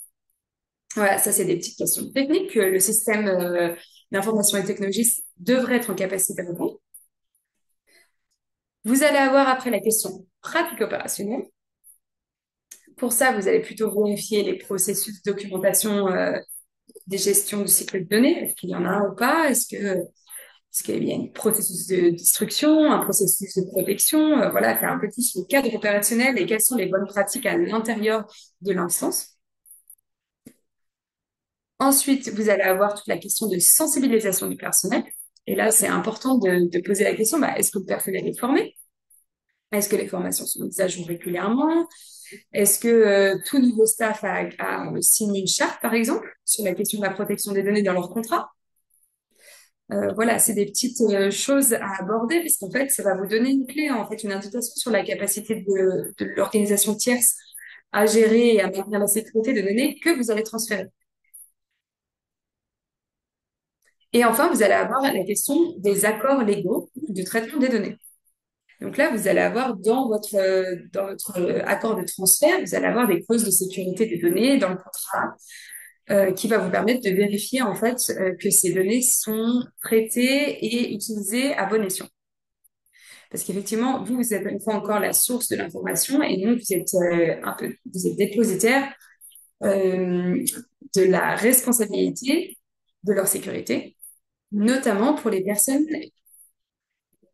Voilà, ça, c'est des petites questions techniques que le système d'information et technologie devrait être en capacité de répondre. Vous allez avoir après la question pratique opérationnelle. Pour ça, vous allez plutôt vérifier les processus de documentation des gestions du cycle de données. Est-ce qu'il y en a un ou pas? Est-ce qu'il y a un processus de destruction, un processus de protection? Voilà, faire un petit sur le cadre opérationnel et quelles sont les bonnes pratiques à l'intérieur de l'instance. Ensuite, vous allez avoir toute la question de sensibilisation du personnel. Et là, c'est important de poser la question, est-ce que le personnel est formé? Est-ce que les formations sont mises à jour régulièrement? Est-ce que tout nouveau staff a signé une charte, par exemple, sur la question de la protection des données dans leur contrat? Voilà, c'est des petites choses à aborder parce qu'en fait, ça va vous donner une clé, en fait, une indication sur la capacité de l'organisation tierce à gérer et à maintenir la sécurité des données que vous allez transférer. Et enfin, vous allez avoir la question des accords légaux de traitement des données. Donc là, vous allez avoir dans votre accord de transfert, vous allez avoir des clauses de sécurité des données dans le contrat qui va vous permettre de vérifier en fait que ces données sont traitées et utilisées à bon escient. Parce qu'effectivement, vous, vous êtes une fois encore la source de l'information et donc vous êtes vous êtes dépositaire euh, de la responsabilité de leur sécurité, notamment pour les personnes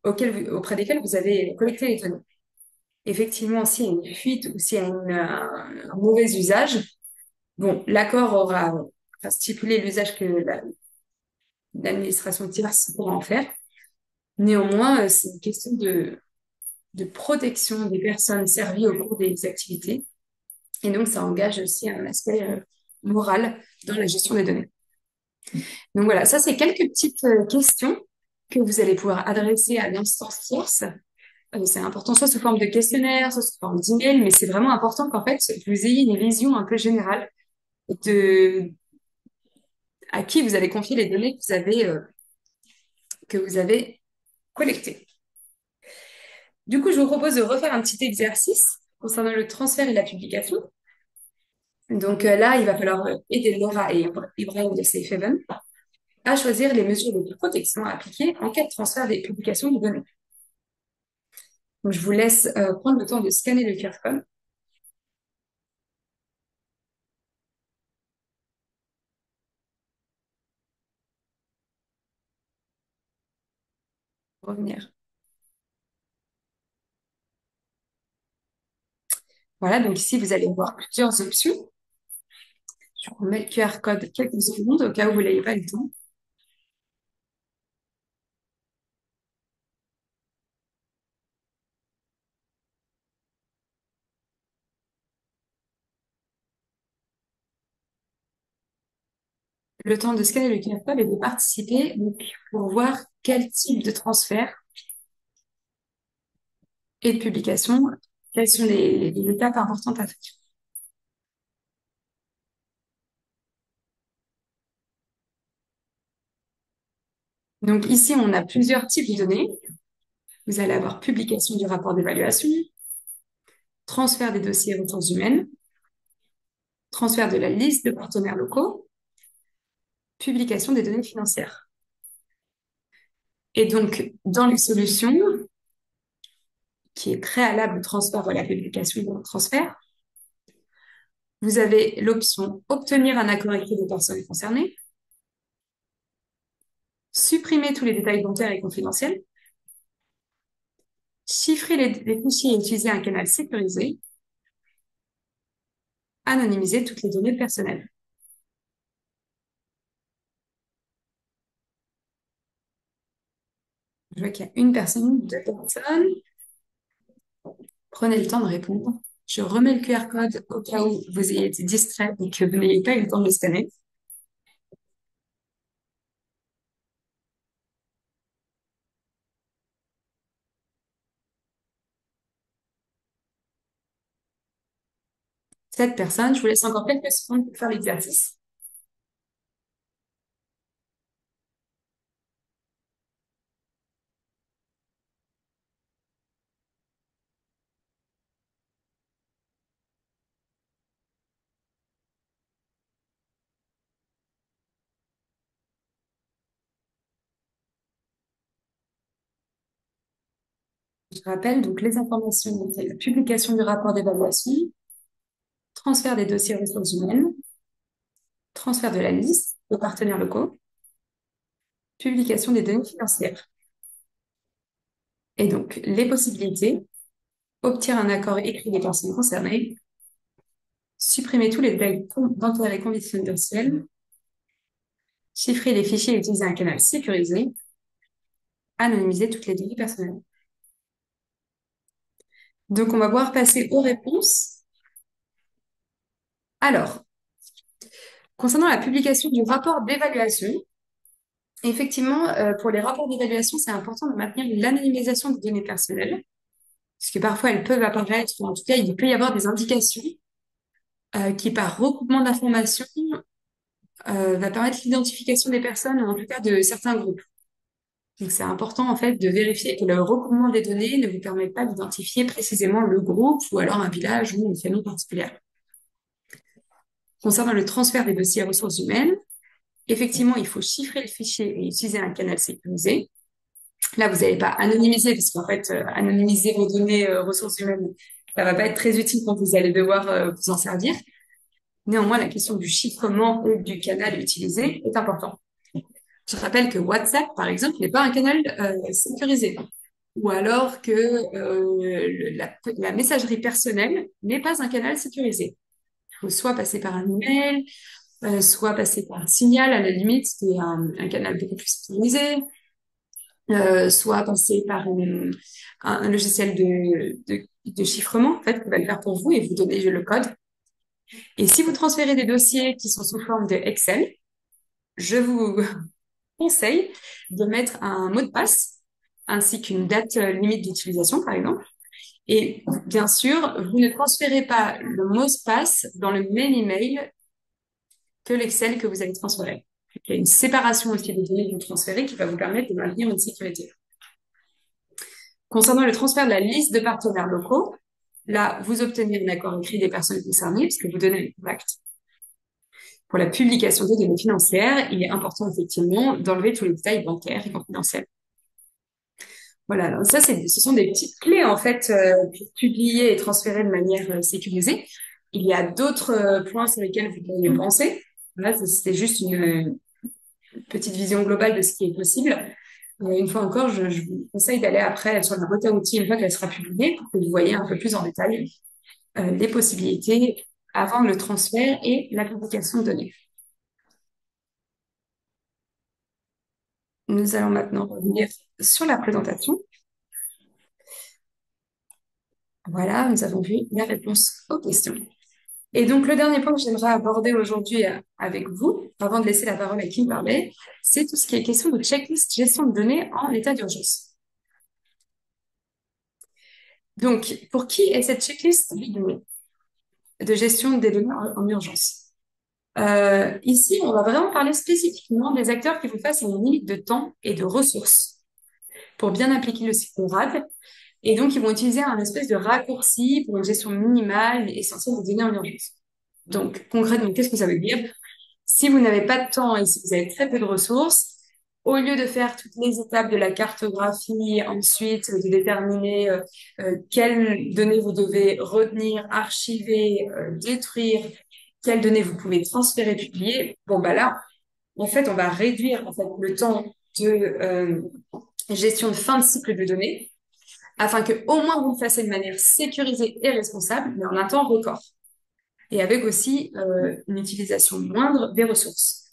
auprès desquelles vous avez collecté les données. Effectivement, s'il y a une fuite ou s'il y a un mauvais usage, bon, l'accord aura stipulé l'usage que l'administration tierce pourra en faire. Néanmoins, c'est une question de protection des personnes servies au cours des activités. Et donc, ça engage aussi un aspect moral dans la gestion des données. Donc voilà, ça, c'est quelques petites questions que vous allez pouvoir adresser à l'instance tierce. C'est important, soit sous forme de questionnaire, soit sous forme d'email, mais c'est vraiment important qu'en fait, vous ayez une vision un peu générale de à qui vous allez confier les données que vous avez collectées. Du coup, je vous propose de refaire un petit exercice concernant le transfert et la publication. Donc là, il va falloir aider Laura et Ibrahim de Safe Haven à choisir les mesures de protection à appliquer en cas de transfert des publications de données. Donc, je vous laisse prendre le temps de scanner le QR code. Revenir. Voilà, donc ici, vous allez voir plusieurs options. Je remets le QR code quelques secondes au cas où vous n'ayez pas le temps. Le temps de scanner le QR code et de participer donc, pour voir quel type de transfert et de publication, quelles sont les étapes importantes à faire. Donc ici, on a plusieurs types de données. Vous allez avoir publication du rapport d'évaluation, transfert des dossiers ressources humaines, transfert de la liste de partenaires locaux, publication des données financières. Et donc, dans les solutions, qui est préalable au transfert ou à la publication ou au transfert, vous avez l'option obtenir un accord écrit des personnes concernées, supprimer tous les détails bancaires et confidentiels, chiffrer les fichiers et utiliser un canal sécurisé, anonymiser toutes les données personnelles. Je vois qu'il y a une personne, deux personnes. Prenez le temps de répondre. Je remets le QR code au cas où vous ayez été distrait et que vous n'ayez pas eu le temps de le scanner. Cette personne, je vous laisse encore quelques secondes pour faire l'exercice. Je rappelle donc les informations, donc, la publication du rapport d'évaluation, transfert des dossiers ressources humaines, transfert de la liste aux partenaires locaux, publication des données financières. Et donc, les possibilités, obtenir un accord écrit des personnes concernées, supprimer tous les détails d'intérêt confidentiels, chiffrer les fichiers et utiliser un canal sécurisé, anonymiser toutes les données personnelles. Donc, on va pouvoir passer aux réponses. Alors, concernant la publication du rapport d'évaluation, effectivement, pour les rapports d'évaluation, c'est important de maintenir l'anonymisation des données personnelles, parce que parfois elles peuvent apparaître, ou en tout cas, il peut y avoir des indications qui, par recoupement d'informations, va permettre l'identification des personnes, ou en tout cas de certains groupes. Donc, c'est important, en fait, de vérifier que le recoupement des données ne vous permet pas d'identifier précisément le groupe ou alors un village ou une famille particulière. Concernant le transfert des dossiers ressources humaines, effectivement, il faut chiffrer le fichier et utiliser un canal sécurisé. Là, vous n'allez pas anonymiser, parce qu'en fait, anonymiser vos données ressources humaines, ça va pas être très utile quand vous allez devoir vous en servir. Néanmoins, la question du chiffrement et du canal utilisé est importante. Je rappelle que WhatsApp, par exemple, n'est pas un canal sécurisé. Ou alors que la messagerie personnelle n'est pas un canal sécurisé. Il faut soit passer par un email, soit passer par un signal à la limite, qui est un canal beaucoup plus sécurisé, soit passer par un logiciel de chiffrement, en fait, qui va le faire pour vous et vous donner le code. Et si vous transférez des dossiers qui sont sous forme de Excel, je vous conseille de mettre un mot de passe ainsi qu'une date limite d'utilisation, par exemple. Et bien sûr, vous ne transférez pas le mot de passe dans le même email que l'Excel que vous allez transférer. Il y a une séparation aussi des données que vous transférez qui va vous permettre de maintenir une sécurité. Concernant le transfert de la liste de partenaires locaux, là, vous obtenez un accord écrit des personnes concernées puisque vous donnez un contact. Pour la publication des données financières, il est important effectivement d'enlever tous les détails bancaires et confidentiels. Voilà, donc ça, ce sont des petites clés en fait pour publier et transférer de manière sécurisée. Il y a d'autres points sur lesquels vous pourriez penser. Là, c'était juste une petite vision globale de ce qui est possible. Une fois encore, je vous conseille d'aller après sur la boîte à outils une fois qu'elle sera publiée pour que vous voyez un peu plus en détail les possibilités avant le transfert et la publication de données. Nous allons maintenant revenir sur la présentation. Voilà, nous avons vu la réponse aux questions. Et donc, le dernier point que j'aimerais aborder aujourd'hui avec vous, avant de laisser la parole à qui parlait, c'est tout ce qui est question de checklist gestion de données en état d'urgence. Donc, pour qui est cette checklist de gestion des données en urgence? Ici, on va vraiment parler spécifiquement des acteurs qui font face à une limite de temps et de ressources pour bien appliquer le cycle RAD. Et donc, ils vont utiliser un espèce de raccourci pour une gestion minimale et essentielle des données en urgence. Donc, concrètement, qu'est-ce que ça veut dire? Si vous n'avez pas de temps et si vous avez très peu de ressources, au lieu de faire toutes les étapes de la cartographie, ensuite de déterminer quelles données vous devez retenir, archiver, détruire, quelles données vous pouvez transférer, publier, bon bah là, en fait, on va réduire en fait le temps de gestion de fin de cycle de données afin que au moins vous le fassiez de manière sécurisée et responsable, mais en un temps record. Et avec aussi une utilisation moindre des ressources.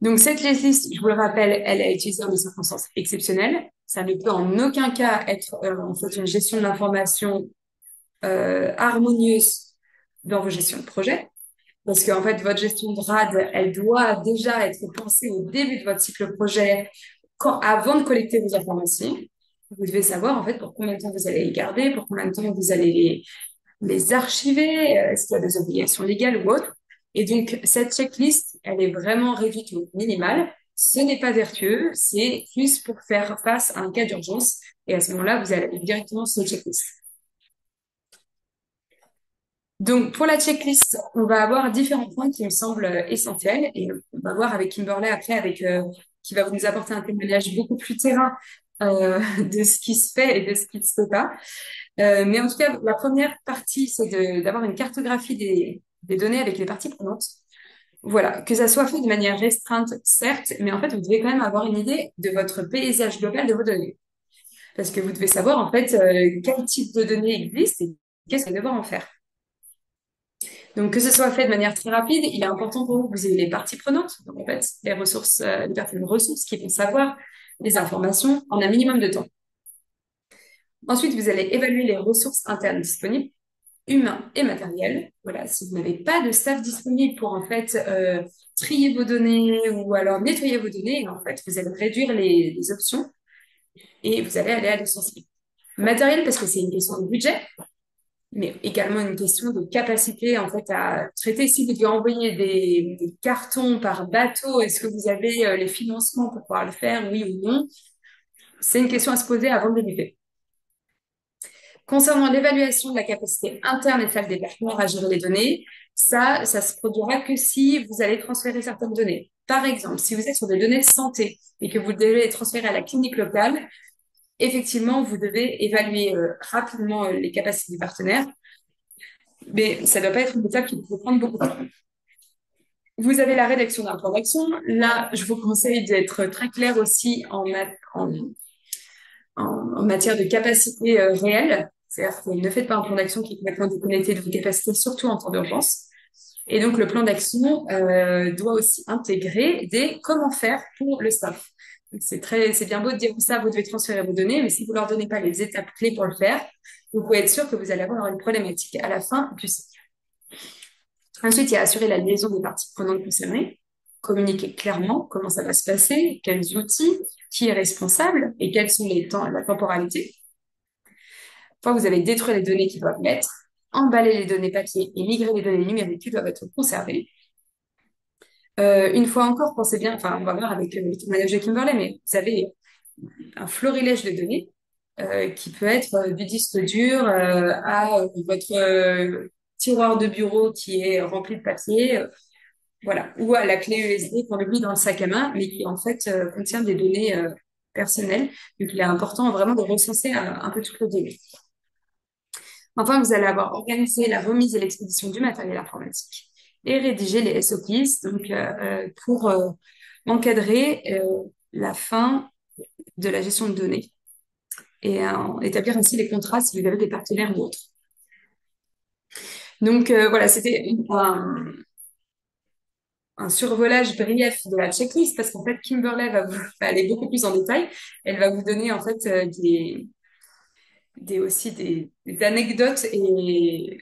Donc, cette checklist, je vous le rappelle, elle est utilisée dans des circonstances exceptionnelles. Ça ne peut en aucun cas être en fait une gestion de l'information harmonieuse dans vos gestions de projet. Parce qu'en fait, votre gestion de RAD, elle doit déjà être pensée au début de votre cycle projet, avant de collecter vos informations. Vous devez savoir, en fait, pour combien de temps vous allez les garder, pour combien de temps vous allez les archiver, est-ce qu'il y a des obligations légales ou autres. Et donc, cette checklist, elle est vraiment réduite au minimal. Ce n'est pas vertueux, c'est plus pour faire face à un cas d'urgence. Et à ce moment-là, vous allez directement sur cette checklist. Donc, pour la checklist, on va avoir différents points qui me semblent essentiels. Et on va voir avec Kimberley après, qui va nous apporter un témoignage beaucoup plus terrain de ce qui se fait et de ce qui ne se fait pas. Mais en tout cas, la première partie, c'est d'avoir une cartographie des données avec les parties prenantes. Voilà, que ça soit fait de manière restreinte, certes, mais en fait, vous devez quand même avoir une idée de votre paysage global de vos données. Parce que vous devez savoir, en fait, quel type de données existe et qu'est-ce que vous allez devoir en faire. Donc, que ce soit fait de manière très rapide, il est important pour vous que vous ayez les parties prenantes, donc en fait, les ressources, les personnes ressources qui vont savoir les informations en un minimum de temps. Ensuite, vous allez évaluer les ressources internes disponibles, humains et matériels. Voilà, si vous n'avez pas de staff disponible pour en fait trier vos données ou alors nettoyer vos données, en fait, vous allez réduire les options et vous allez aller à l'essentiel. Matériel parce que c'est une question de budget, mais également une question de capacité en fait à traiter. Si vous devez envoyer des cartons par bateau, est-ce que vous avez les financements pour pouvoir le faire, oui ou non? C'est une question à se poser avant de débuter. Concernant l'évaluation de la capacité interne et celle des partenaires à gérer les données, ça se produira que si vous allez transférer certaines données. Par exemple, si vous êtes sur des données de santé et que vous devez les transférer à la clinique locale, effectivement, vous devez évaluer rapidement les capacités des partenaires, mais ça ne doit pas être une étape qui peut prendre beaucoup de temps. Vous avez la rédaction d'un plan d'action. Là, je vous conseille d'être très clair aussi en matière de capacité réelle. C'est-à-dire que ne faites pas un plan d'action qui est complètement déconnecté de vos capacités, surtout en temps d'urgence. Et donc, le plan d'action doit aussi intégrer des comment faire pour le staff. C'est bien beau de dire au staff, vous devez transférer vos données, mais si vous leur donnez pas les étapes clés pour le faire, vous pouvez être sûr que vous allez avoir une problématique à la fin du cycle. Ensuite, il y a assurer la liaison des parties prenantes concernées, communiquer clairement comment ça va se passer, quels outils, qui est responsable et quels sont les temps, la temporalité. Une fois que vous avez détruit les données qui doivent l'être, emballer les données papier et migrer les données numériques qui doivent être conservées. Une fois encore, pensez bien, enfin, on va voir avec le manager Kimberley, mais vous avez un florilège de données qui peut être du disque dur à votre tiroir de bureau qui est rempli de papier, voilà, ou à la clé USB qu'on oublie dans le sac à main, mais qui en fait contient des données personnelles. Donc, il est important vraiment de recenser un peu toutes les données. Enfin, vous allez avoir organisé la remise et l'expédition du matériel informatique et rédiger les SOPs donc, pour encadrer la fin de la gestion de données et établir ainsi les contrats si vous avez des partenaires ou autres. Donc voilà, c'était un survolage brief de la checklist parce qu'en fait, Kimberley va aller beaucoup plus en détail. Elle va vous donner en fait aussi des anecdotes et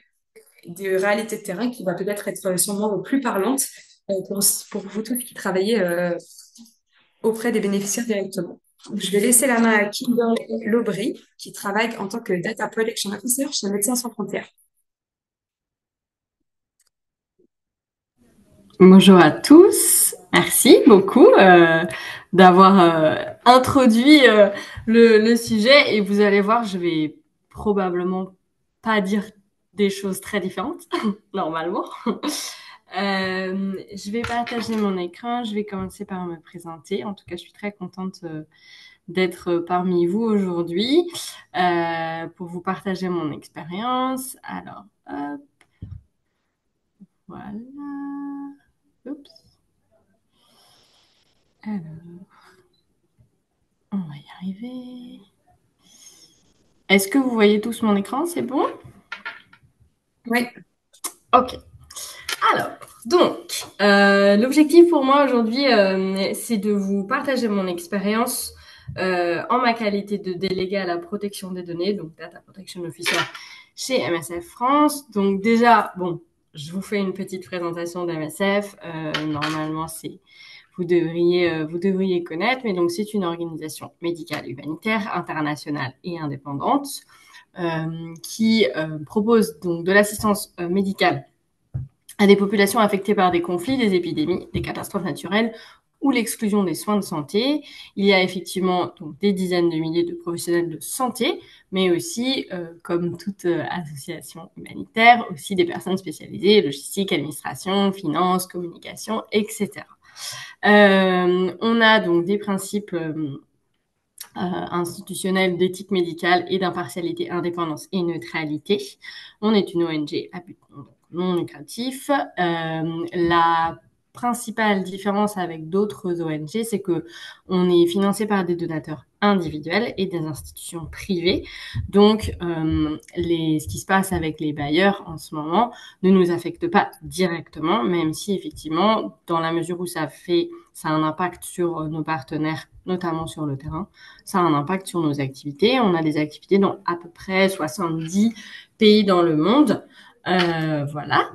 de réalité de terrain qui va peut-être être sûrement plus parlante pour vous tous qui travaillez auprès des bénéficiaires directement. Je vais laisser la main à Kimberly Lobry, qui travaille en tant que Data Protection Officer chez Médecins Sans Frontières. Bonjour à tous, merci beaucoup d'avoir introduit le sujet et vous allez voir, je vais probablement pas dire des choses très différentes, normalement. Je vais partager mon écran, je vais commencer par me présenter. En tout cas, je suis très contente d'être parmi vous aujourd'hui pour vous partager mon expérience. Alors, hop, voilà. Oups. Alors, on va y arriver. Est-ce que vous voyez tous mon écran? C'est bon? Oui. Ok. Alors, donc, l'objectif pour moi aujourd'hui, c'est de vous partager mon expérience en ma qualité de déléguée à la protection des données, donc Data Protection Officer chez MSF France. Donc déjà, bon, je vous fais une petite présentation d'MSF. Normalement, vous devriez connaître, mais donc c'est une organisation médicale humanitaire internationale et indépendante qui propose donc de l'assistance médicale à des populations affectées par des conflits, des épidémies, des catastrophes naturelles ou l'exclusion des soins de santé. Il y a effectivement donc, des dizaines de milliers de professionnels de santé, mais aussi, comme toute association humanitaire, aussi des personnes spécialisées, logistique, administration, finance, communication, etc. On a donc des principes institutionnels d'éthique médicale et d'impartialité, indépendance et neutralité. On est une ONG à but non lucratif. La principale différence avec d'autres ONG, c'est que on est financé par des donateurs individuels et des institutions privées. Donc, ce qui se passe avec les bailleurs en ce moment ne nous affecte pas directement, même si effectivement, dans la mesure où ça a un impact sur nos partenaires, notamment sur le terrain, ça a un impact sur nos activités. On a des activités dans à peu près 70 pays dans le monde. Voilà.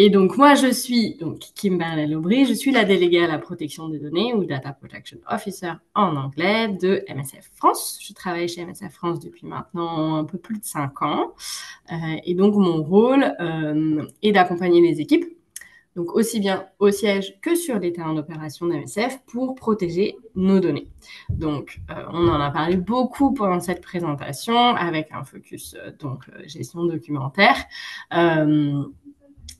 Et donc, moi, je suis Kimberley Aubry, je suis la déléguée à la protection des données ou Data Protection Officer en anglais de MSF France. Je travaille chez MSF France depuis maintenant un peu plus de 5 ans. Et donc, mon rôle est d'accompagner les équipes, donc aussi bien au siège que sur les terrains d'opération d'MSF pour protéger nos données. Donc, on en a parlé beaucoup pendant cette présentation avec un focus gestion documentaire.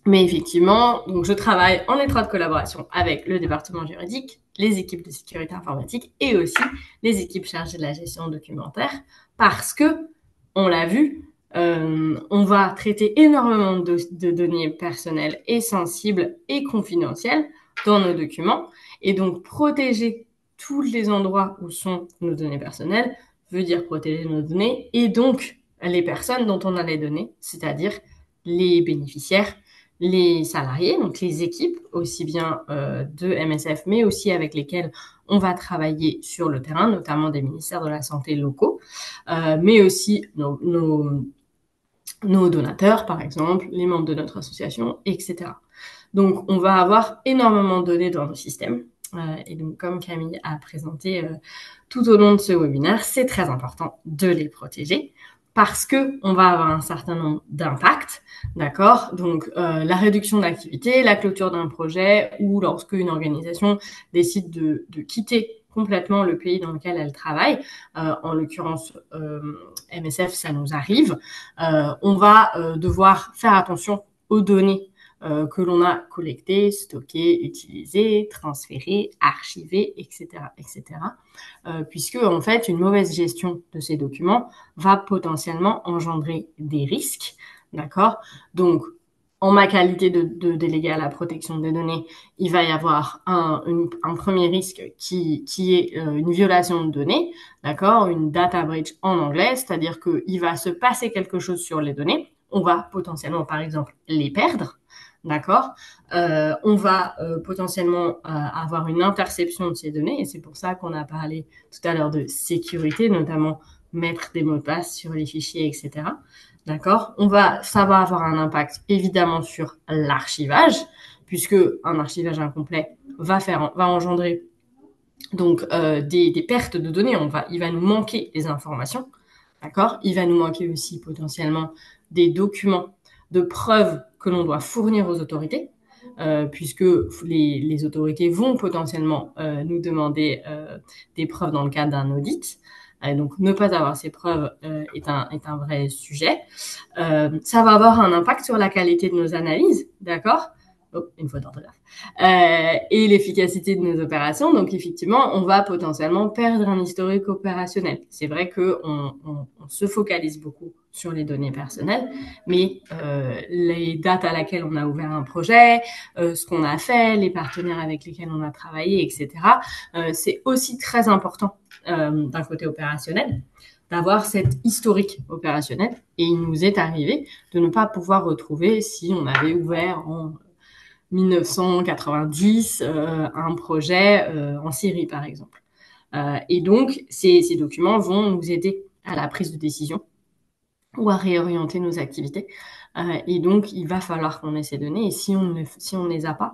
Mais effectivement, donc je travaille en étroite collaboration avec le département juridique, les équipes de sécurité informatique et aussi les équipes chargées de la gestion documentaire parce que, on l'a vu, on va traiter énormément de données personnelles et sensibles et confidentielles dans nos documents. Et donc, protéger tous les endroits où sont nos données personnelles veut dire protéger nos données et donc les personnes dont on a les données, c'est-à-dire les bénéficiaires, les salariés, donc les équipes, aussi bien de MSF, mais aussi avec lesquelles on va travailler sur le terrain, notamment des ministères de la Santé locaux, mais aussi nos donateurs, par exemple, les membres de notre association, etc. Donc, on va avoir énormément de données dans nos systèmes. Et donc, comme Camille a présenté tout au long de ce webinaire, c'est très important de les protéger parce qu'on va avoir un certain nombre d'impacts, d'accord? Donc, la réduction d'activité, la clôture d'un projet ou lorsque une organisation décide de quitter complètement le pays dans lequel elle travaille, en l'occurrence MSF, ça nous arrive, on va devoir faire attention aux données que l'on a collectées, stockées, utilisées, transférées, archivées, etc., etc. Puisque en fait, une mauvaise gestion de ces documents va potentiellement engendrer des risques, d'accord? Donc, en ma qualité de délégué à la protection des données, il va y avoir un premier risque qui est une violation de données, d'accord, une data breach en anglais, c'est-à-dire qu'il va se passer quelque chose sur les données. On va potentiellement, par exemple, les perdre, d'accord. On va potentiellement avoir une interception de ces données, et c'est pour ça qu'on a parlé tout à l'heure de sécurité, notamment mettre des mots de passe sur les fichiers, etc. D'accord? Ça va avoir un impact évidemment sur l'archivage, puisque un archivage incomplet va engendrer donc des pertes de données. Il va nous manquer des informations, d'accord? Il va nous manquer aussi potentiellement des documents de preuves que l'on doit fournir aux autorités, puisque les autorités vont potentiellement nous demander des preuves dans le cadre d'un audit. Donc, ne pas avoir ces preuves est un vrai sujet. Ça va avoir un impact sur la qualité de nos analyses, d'accord? Une faute d'orthographe. Et l'efficacité de nos opérations. Donc, effectivement, on va potentiellement perdre un historique opérationnel. C'est vrai qu'on se focalise beaucoup sur les données personnelles, mais les dates à laquelle on a ouvert un projet, ce qu'on a fait, les partenaires avec lesquels on a travaillé, etc., c'est aussi très important d'un côté opérationnel, d'avoir cet historique opérationnel. Et il nous est arrivé de ne pas pouvoir retrouver si on avait ouvert en 1990 un projet en Syrie, par exemple. Et donc, ces documents vont nous aider à la prise de décision ou à réorienter nos activités. Et donc, il va falloir qu'on ait ces données. Et si on ne les a pas,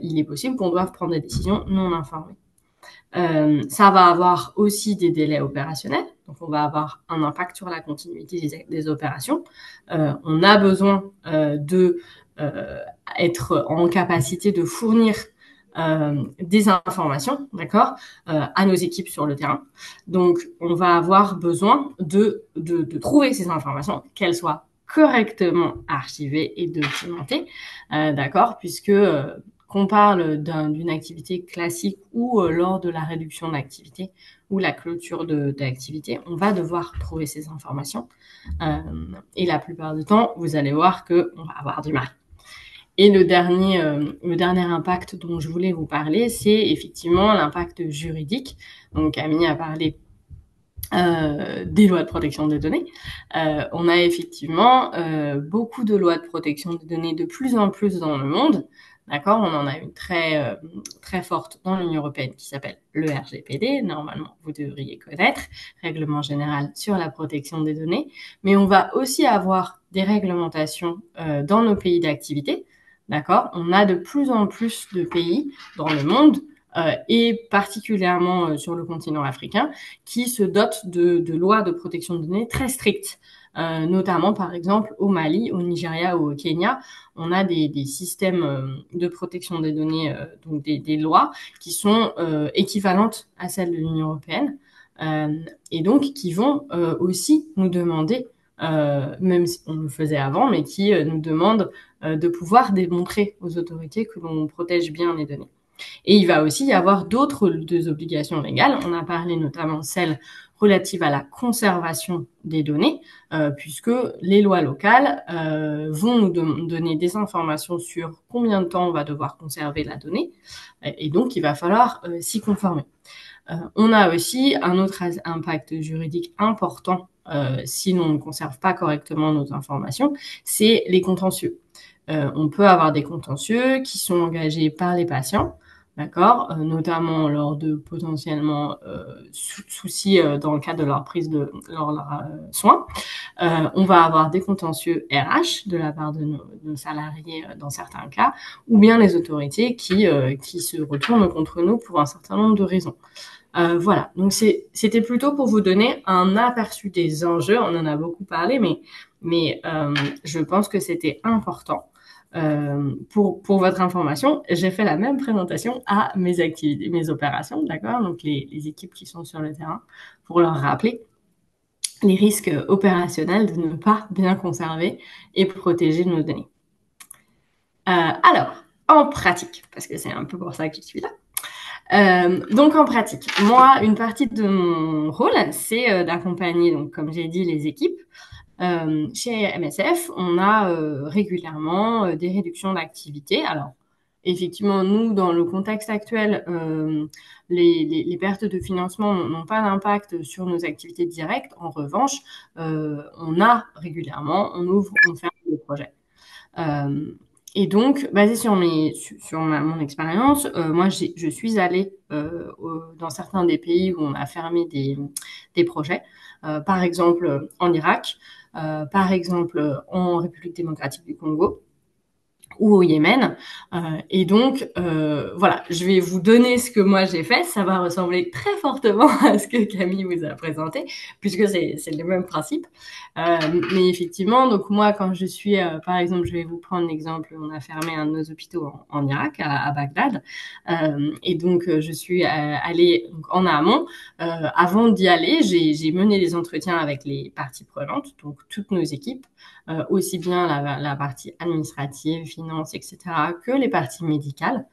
il est possible qu'on doive prendre des décisions non informées. Ça va avoir aussi des délais opérationnels, donc on va avoir un impact sur la continuité des opérations. On a besoin être en capacité de fournir des informations, d'accord, à nos équipes sur le terrain. Donc, on va avoir besoin de trouver ces informations, qu'elles soient correctement archivées et documentées, d'accord, puisque qu'on parle d'une activité classique ou lors de la réduction d'activité ou la clôture d'activité, on va devoir trouver ces informations. Et la plupart du temps, vous allez voir qu'on va avoir du mal. Et le dernier impact dont je voulais vous parler, c'est effectivement l'impact juridique. Donc Camille a parlé des lois de protection des données. On a effectivement beaucoup de lois de protection des données de plus en plus dans le monde. D'accord, on en a une très forte dans l'Union européenne qui s'appelle le RGPD. Normalement, vous devriez connaître, Règlement général sur la protection des données. Mais on va aussi avoir des réglementations dans nos pays d'activité. D'accord, on a de plus en plus de pays dans le monde et particulièrement sur le continent africain qui se dotent de lois de protection de données très strictes. Notamment, par exemple, au Mali, au Nigeria ou au Kenya, on a des systèmes de protection des données, donc des lois qui sont équivalentes à celles de l'Union européenne et donc qui vont aussi nous demander, même si on le faisait avant, mais qui nous demandent de pouvoir démontrer aux autorités que l'on protège bien les données. Et il va aussi y avoir d'autres obligations légales. On a parlé notamment celles relatives à la conservation des données, puisque les lois locales vont nous donner des informations sur combien de temps on va devoir conserver la donnée, et donc il va falloir s'y conformer. On a aussi un autre impact juridique important si l'on ne conserve pas correctement nos informations, c'est les contentieux. On peut avoir des contentieux qui sont engagés par les patients, d'accord, notamment lors de potentiellement soucis dans le cadre de leur prise de leurs soins. On va avoir des contentieux RH de la part de nos salariés dans certains cas, ou bien les autorités qui se retournent contre nous pour un certain nombre de raisons. Voilà, donc c'était plutôt pour vous donner un aperçu des enjeux. On en a beaucoup parlé, mais je pense que c'était important. Pour votre information, j'ai fait la même présentation à mes activités, mes opérations, d'accord? Donc les équipes qui sont sur le terrain, pour leur rappeler les risques opérationnels de ne pas bien conserver et protéger nos données. Alors, en pratique, parce que c'est un peu pour ça que je suis là. Donc en pratique, moi, une partie de mon rôle, c'est d'accompagner, donc comme j'ai dit, les équipes. Chez MSF, on a régulièrement des réductions d'activité. Alors, effectivement, nous, dans le contexte actuel, les pertes de financement n'ont pas d'impact sur nos activités directes. En revanche, on a régulièrement, on ouvre, on ferme des projets. Et donc, basé sur mon expérience, moi, je suis allée dans certains des pays où on a fermé des projets. Par exemple, en Irak, par exemple, en République démocratique du Congo ou au Yémen. Et donc, voilà, je vais vous donner ce que moi j'ai fait. Ça va ressembler très fortement à ce que Camille vous a présenté, puisque c'est le même principe. Mais effectivement, donc moi, quand je suis, par exemple, je vais vous prendre l'exemple, on a fermé un de nos hôpitaux en Irak, à Bagdad. Et donc, je suis allée en amont. Avant d'y aller, j'ai mené les entretiens avec les parties prenantes, donc toutes nos équipes, aussi bien la partie administrative, finance, etc., que les parties médicales,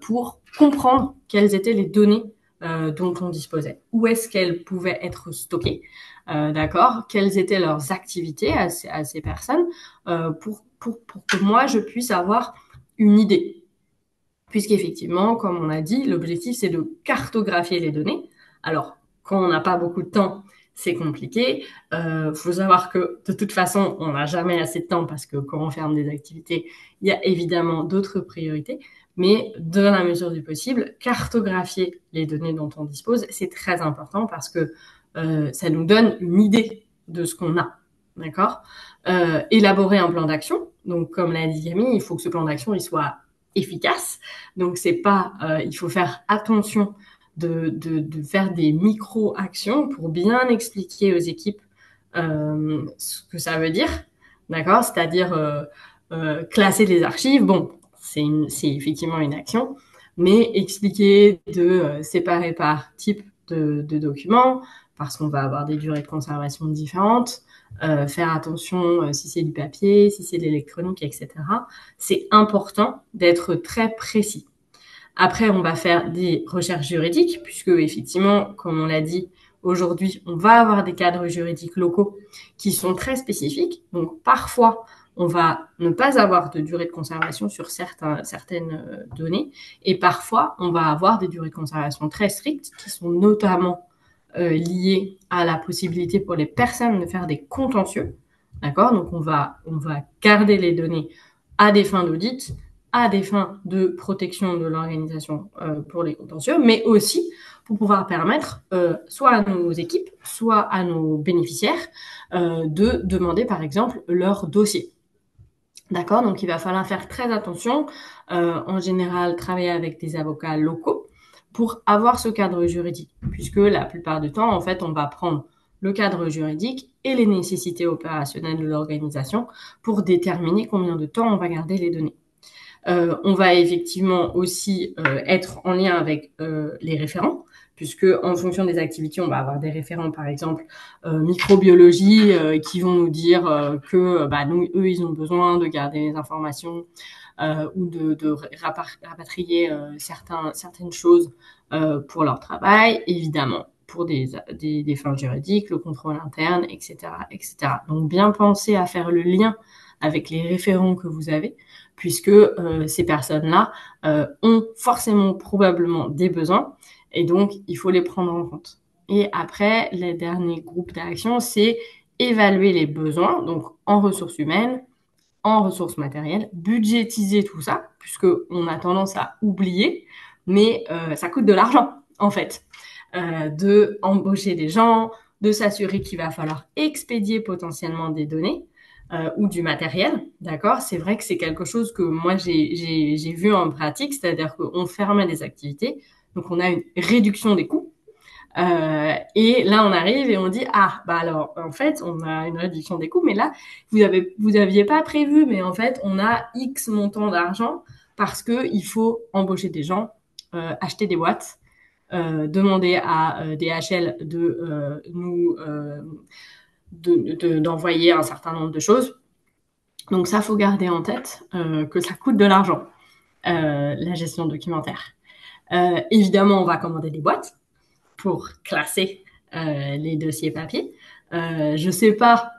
pour comprendre quelles étaient les données dont on disposait. Où est-ce qu'elles pouvaient être stockées, d'accord? Quelles étaient leurs activités à ces personnes, pour que moi, je puisse avoir une idée. Puisqu'effectivement, comme on a dit, l'objectif, c'est de cartographier les données. Alors, quand on n'a pas beaucoup de temps, c'est compliqué. Faut savoir que de toute façon, on n'a jamais assez de temps parce que quand on ferme des activités, il y a évidemment d'autres priorités. Mais de la mesure du possible, cartographier les données dont on dispose, c'est très important parce que ça nous donne une idée de ce qu'on a. D'accord? Élaborer un plan d'action. Donc, comme l'a dit Camille, il faut que ce plan d'action il soit efficace. Donc, c'est pas, il faut faire attention de faire des micro-actions pour bien expliquer aux équipes ce que ça veut dire, d'accord? C'est-à-dire classer les archives. Bon, c'est effectivement une action, mais expliquer de séparer par type de documents, parce qu'on va avoir des durées de conservation différentes, faire attention si c'est du papier, si c'est de l'électronique, etc. C'est important d'être très précis. Après, on va faire des recherches juridiques, puisque effectivement, comme on l'a dit, aujourd'hui, on va avoir des cadres juridiques locaux qui sont très spécifiques. Donc, parfois, on va ne pas avoir de durée de conservation sur certaines données et parfois, on va avoir des durées de conservation très strictes qui sont notamment liées à la possibilité pour les personnes de faire des contentieux. D'accord? Donc, on va garder les données à des fins d'audit, à des fins de protection de l'organisation pour les contentieux, mais aussi pour pouvoir permettre soit à nos équipes, soit à nos bénéficiaires de demander, par exemple, leur dossier. D'accord? Donc, il va falloir faire très attention. En général, travailler avec des avocats locaux pour avoir ce cadre juridique, puisque la plupart du temps, en fait, on va prendre le cadre juridique et les nécessités opérationnelles de l'organisation pour déterminer combien de temps on va garder les données. On va effectivement aussi être en lien avec les référents, puisque en fonction des activités, on va avoir des référents, par exemple microbiologie, qui vont nous dire que eux, ils ont besoin de garder les informations ou de rapatrier certaines choses pour leur travail, évidemment pour des fins juridiques, le contrôle interne, etc., etc. Donc bien penser à faire le lien avec les référents que vous avez, puisque ces personnes-là ont forcément probablement des besoins et donc il faut les prendre en compte. Et après, le dernier groupe d'action, c'est évaluer les besoins, donc en ressources humaines, en ressources matérielles, budgétiser tout ça, puisqu'on a tendance à oublier, mais ça coûte de l'argent, en fait, de embaucher des gens, de s'assurer qu'il va falloir expédier potentiellement des données ou du matériel, d'accord? C'est vrai que c'est quelque chose que moi, j'ai vu en pratique, c'est-à-dire qu'on fermait des activités, donc on a une réduction des coûts, et là, on arrive et on dit, ah, bah alors, en fait, on a une réduction des coûts, mais là, vous aviez pas prévu, mais en fait, on a X montant d'argent parce que il faut embaucher des gens, acheter des boîtes, demander à DHL de nous d'envoyer un certain nombre de choses. Donc ça, faut garder en tête que ça coûte de l'argent, la gestion documentaire. Évidemment, on va commander des boîtes pour classer les dossiers papier. Je sais pas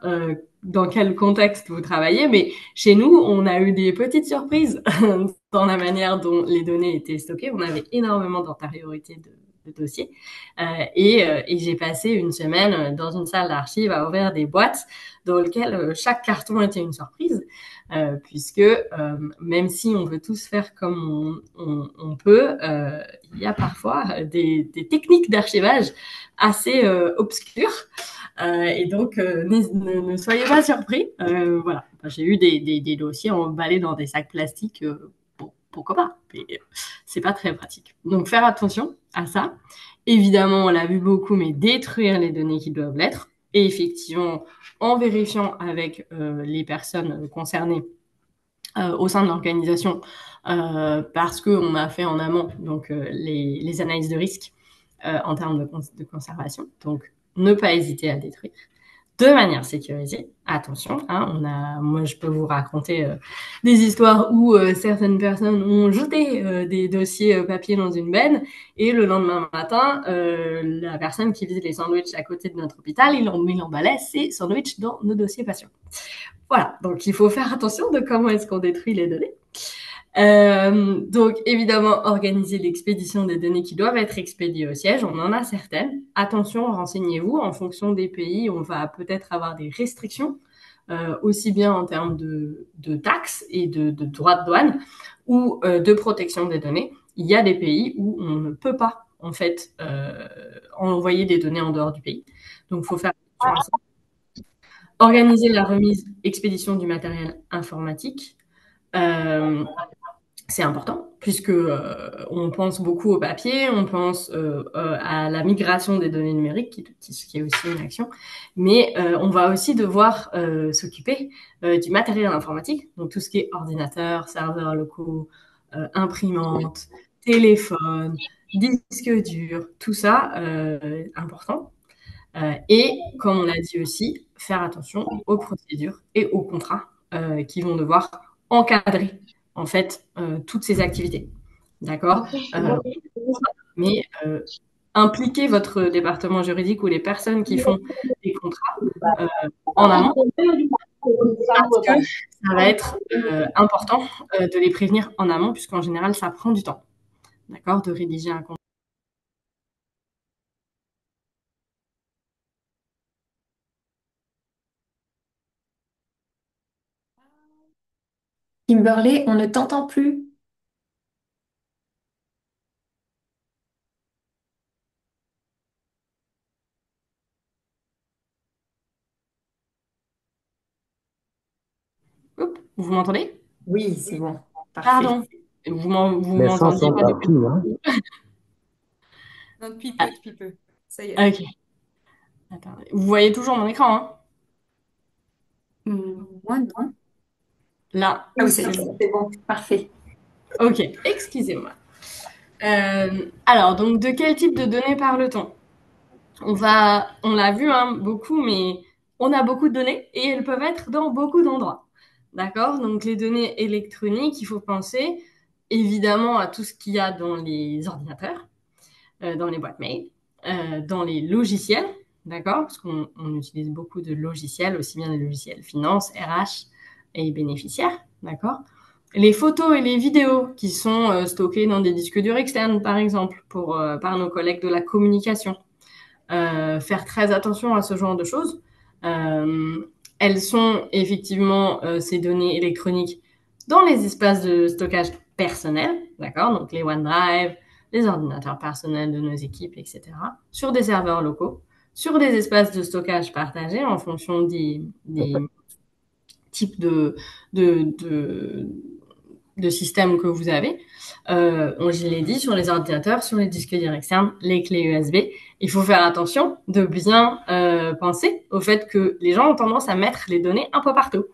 dans quel contexte vous travaillez, mais chez nous, on a eu des petites surprises dans la manière dont les données étaient stockées. On avait énormément d'antériorité de dossiers. Et j'ai passé une semaine dans une salle d'archives à ouvrir des boîtes dans lesquelles chaque carton était une surprise, puisque même si on veut tous faire comme on peut, il y a parfois des techniques d'archivage assez obscures. Et donc, ne soyez pas surpris. Voilà. Enfin, j'ai eu des dossiers emballés dans des sacs plastiques. Bon, pourquoi pas? Mais c'est pas très pratique. Donc, faire attention à ça. Évidemment, on l'a vu beaucoup, mais détruire les données qui doivent l'être. Et effectivement, en vérifiant avec les personnes concernées au sein de l'organisation, parce qu'on a fait en amont donc les analyses de risque en termes de conservation. Donc, ne pas hésiter à détruire de manière sécurisée. Attention, hein, moi je peux vous raconter des histoires où certaines personnes ont jeté des dossiers papier dans une benne et le lendemain matin, la personne qui faisait les sandwichs à côté de notre hôpital, il emballait ses sandwichs dans nos dossiers patients. Voilà, donc il faut faire attention de comment est-ce qu'on détruit les données. Donc évidemment, organiser l'expédition des données qui doivent être expédiées au siège, on en a certaines. Attention, renseignez-vous, en fonction des pays, on va peut-être avoir des restrictions, aussi bien en termes de taxes et de droits de douane ou de protection des données. Il y a des pays où on ne peut pas, en fait, envoyer des données en dehors du pays. Donc, il faut faire attention à ça. Organiser la remise, expédition du matériel informatique. C'est important puisque on pense beaucoup au papier, on pense à la migration des données numériques, qui est aussi une action, mais on va aussi devoir s'occuper du matériel informatique, donc tout ce qui est ordinateur, serveurs locaux, imprimante, téléphone, disque dur, tout ça important. Et comme on l'a dit aussi, faire attention aux procédures et aux contrats qui vont devoir encadrer en fait toutes ces activités. D'accord? Mais impliquez votre département juridique ou les personnes qui font des contrats en amont, parce que ça va être important de les prévenir en amont, puisqu'en général, ça prend du temps, d'accord, de rédiger un compte. Kimberly, on ne t'entend plus. Oups, vous m'entendez? Oui, c'est bon. Parfait. Pardon. Vous Mais ça m'entendiez pas s'entend depuis plus, hein. le début? Non, depuis peu, Ah, depuis peu. Ça y est. ok. Attendez. Vous voyez toujours mon écran, hein? Moi, non. Là, Ah oui, Oui, ça y est, je vois. c'est bon. Parfait. ok. Excusez-moi. Alors, donc, de quel type de données parle-t-on? On l'a vu hein, beaucoup, mais on a beaucoup de données et elles peuvent être dans beaucoup d'endroits. D'accord? Donc, les données électroniques, il faut penser évidemment à tout ce qu'il y a dans les ordinateurs, dans les boîtes mail, dans les logiciels, d'accord? Parce qu'on utilise beaucoup de logiciels, aussi bien des logiciels finance, RH et bénéficiaires, d'accord? Les photos et les vidéos qui sont stockées dans des disques durs externes, par exemple, par nos collègues de la communication. Faire très attention à ce genre de choses. Euh, Elles sont effectivement ces données électroniques dans les espaces de stockage personnels, d'accord, donc les OneDrive, les ordinateurs personnels de nos équipes, etc., sur des serveurs locaux, sur des espaces de stockage partagés en fonction des types de, de, de systèmes que vous avez. Je l'ai dit, sur les ordinateurs, sur les disques durs externes, les clés USB. Il faut faire attention de bien penser au fait que les gens ont tendance à mettre les données un peu partout.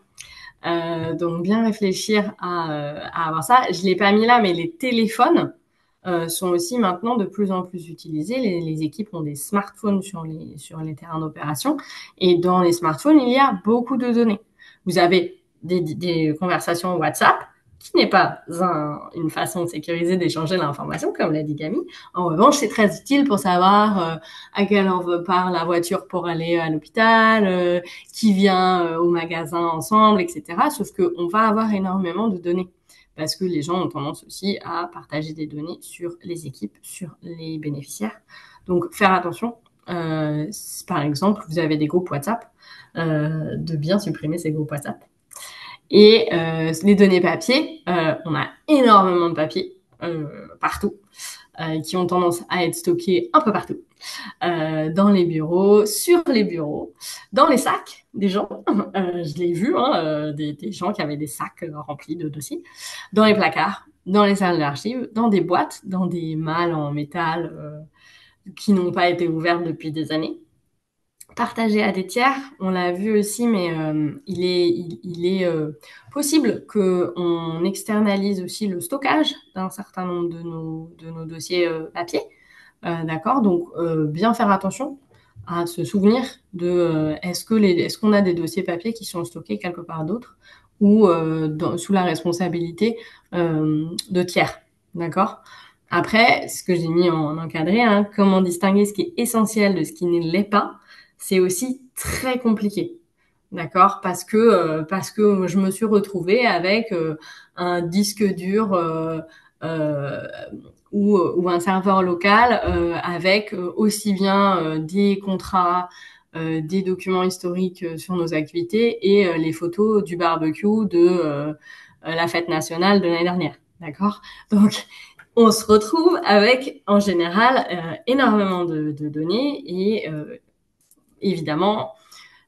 Donc bien réfléchir à avoir ça. Je l'ai pas mis là, mais les téléphones sont aussi maintenant de plus en plus utilisés. Les équipes ont des smartphones sur les terrains d'opération. Et dans les smartphones, il y a beaucoup de données. Vous avez des conversations WhatsApp, qui n'est pas une façon sécurisée d'échanger l'information, comme l'a dit Camille. En revanche, c'est très utile pour savoir à quelle heure part la voiture pour aller à l'hôpital, qui vient au magasin ensemble, etc. Sauf qu'on va avoir énormément de données parce que les gens ont tendance aussi à partager des données sur les équipes, sur les bénéficiaires. Donc, faire attention. Par exemple, vous avez des groupes WhatsApp, de bien supprimer ces groupes WhatsApp. Et les données papier, on a énormément de papier partout, qui ont tendance à être stockés un peu partout. Dans les bureaux, sur les bureaux, dans les sacs des gens. Je l'ai vu, hein, des gens qui avaient des sacs remplis de dossiers. Dans les placards, dans les salles d'archives, dans des boîtes, dans des malles en métal qui n'ont pas été ouvertes depuis des années. Partagé à des tiers, on l'a vu aussi, mais il est possible qu'on externalise aussi le stockage d'un certain nombre de nos dossiers papier. D'accord, donc bien faire attention à se souvenir de est-ce qu'on a des dossiers papier qui sont stockés quelque part d'autre ou sous la responsabilité de tiers. D'accord. Après, ce que j'ai mis en encadré, hein, comment distinguer ce qui est essentiel de ce qui ne l'est pas, c'est aussi très compliqué. D'accord, parce que je me suis retrouvée avec un disque dur euh, ou un serveur local avec aussi bien des contrats, des documents historiques sur nos activités et les photos du barbecue de la fête nationale de l'année dernière. D'accord. Donc, on se retrouve avec, en général, énormément de données et évidemment,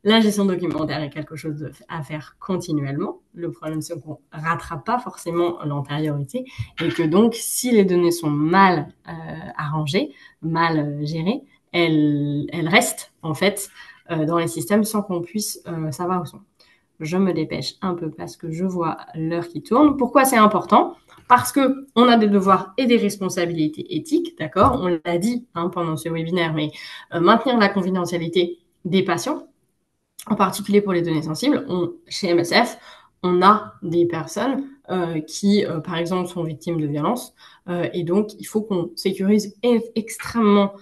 la gestion documentaire est quelque chose à faire continuellement. Le problème, c'est qu'on ne rattrape pas forcément l'antériorité et que donc, si les données sont mal arrangées, mal gérées, elles restent en fait dans les systèmes sans qu'on puisse savoir où sont. Je me dépêche un peu parce que je vois l'heure qui tourne. Pourquoi c'est important? Parce que on a des devoirs et des responsabilités éthiques, d'accord? On l'a dit hein, pendant ce webinaire, mais maintenir la confidentialité des patients, en particulier pour les données sensibles, chez MSF, on a des personnes qui, par exemple, sont victimes de violences. Et donc, il faut qu'on sécurise extrêmement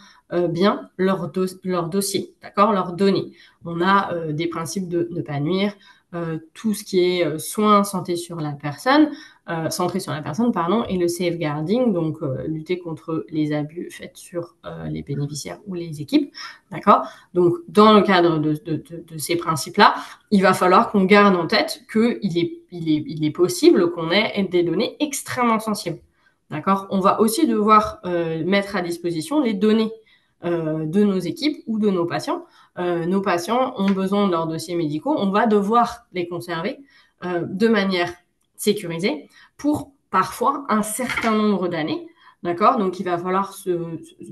bien leur dossier, d'accord, leurs données. On a des principes de ne pas nuire, tout ce qui est soins santé sur la personne, centré sur la personne, pardon, et le safeguarding, donc lutter contre les abus faits sur les bénéficiaires ou les équipes, d'accord? Donc, dans le cadre de ces principes-là, il va falloir qu'on garde en tête qu'il est possible qu'on ait des données extrêmement sensibles, d'accord? On va aussi devoir mettre à disposition les données de nos équipes ou de nos patients. Nos patients ont besoin de leurs dossiers médicaux, on va devoir les conserver de manière sécurisée pour parfois un certain nombre d'années. D'accord? Donc, il va falloir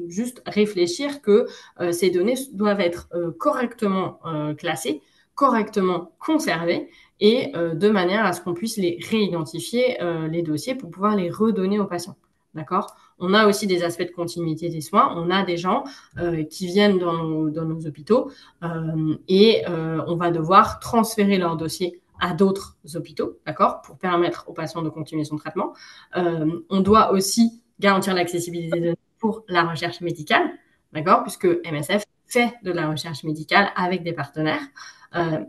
juste réfléchir que ces données doivent être correctement classées, correctement conservées et de manière à ce qu'on puisse les réidentifier, les dossiers, pour pouvoir les redonner aux patients. D'accord? On a aussi des aspects de continuité des soins. On a des gens qui viennent dans nos hôpitaux et on va devoir transférer leur dossier à d'autres hôpitaux, d'accord, pour permettre aux patients de continuer son traitement. On doit aussi garantir l'accessibilité des données pour la recherche médicale, d'accord, puisque MSF fait de la recherche médicale avec des partenaires.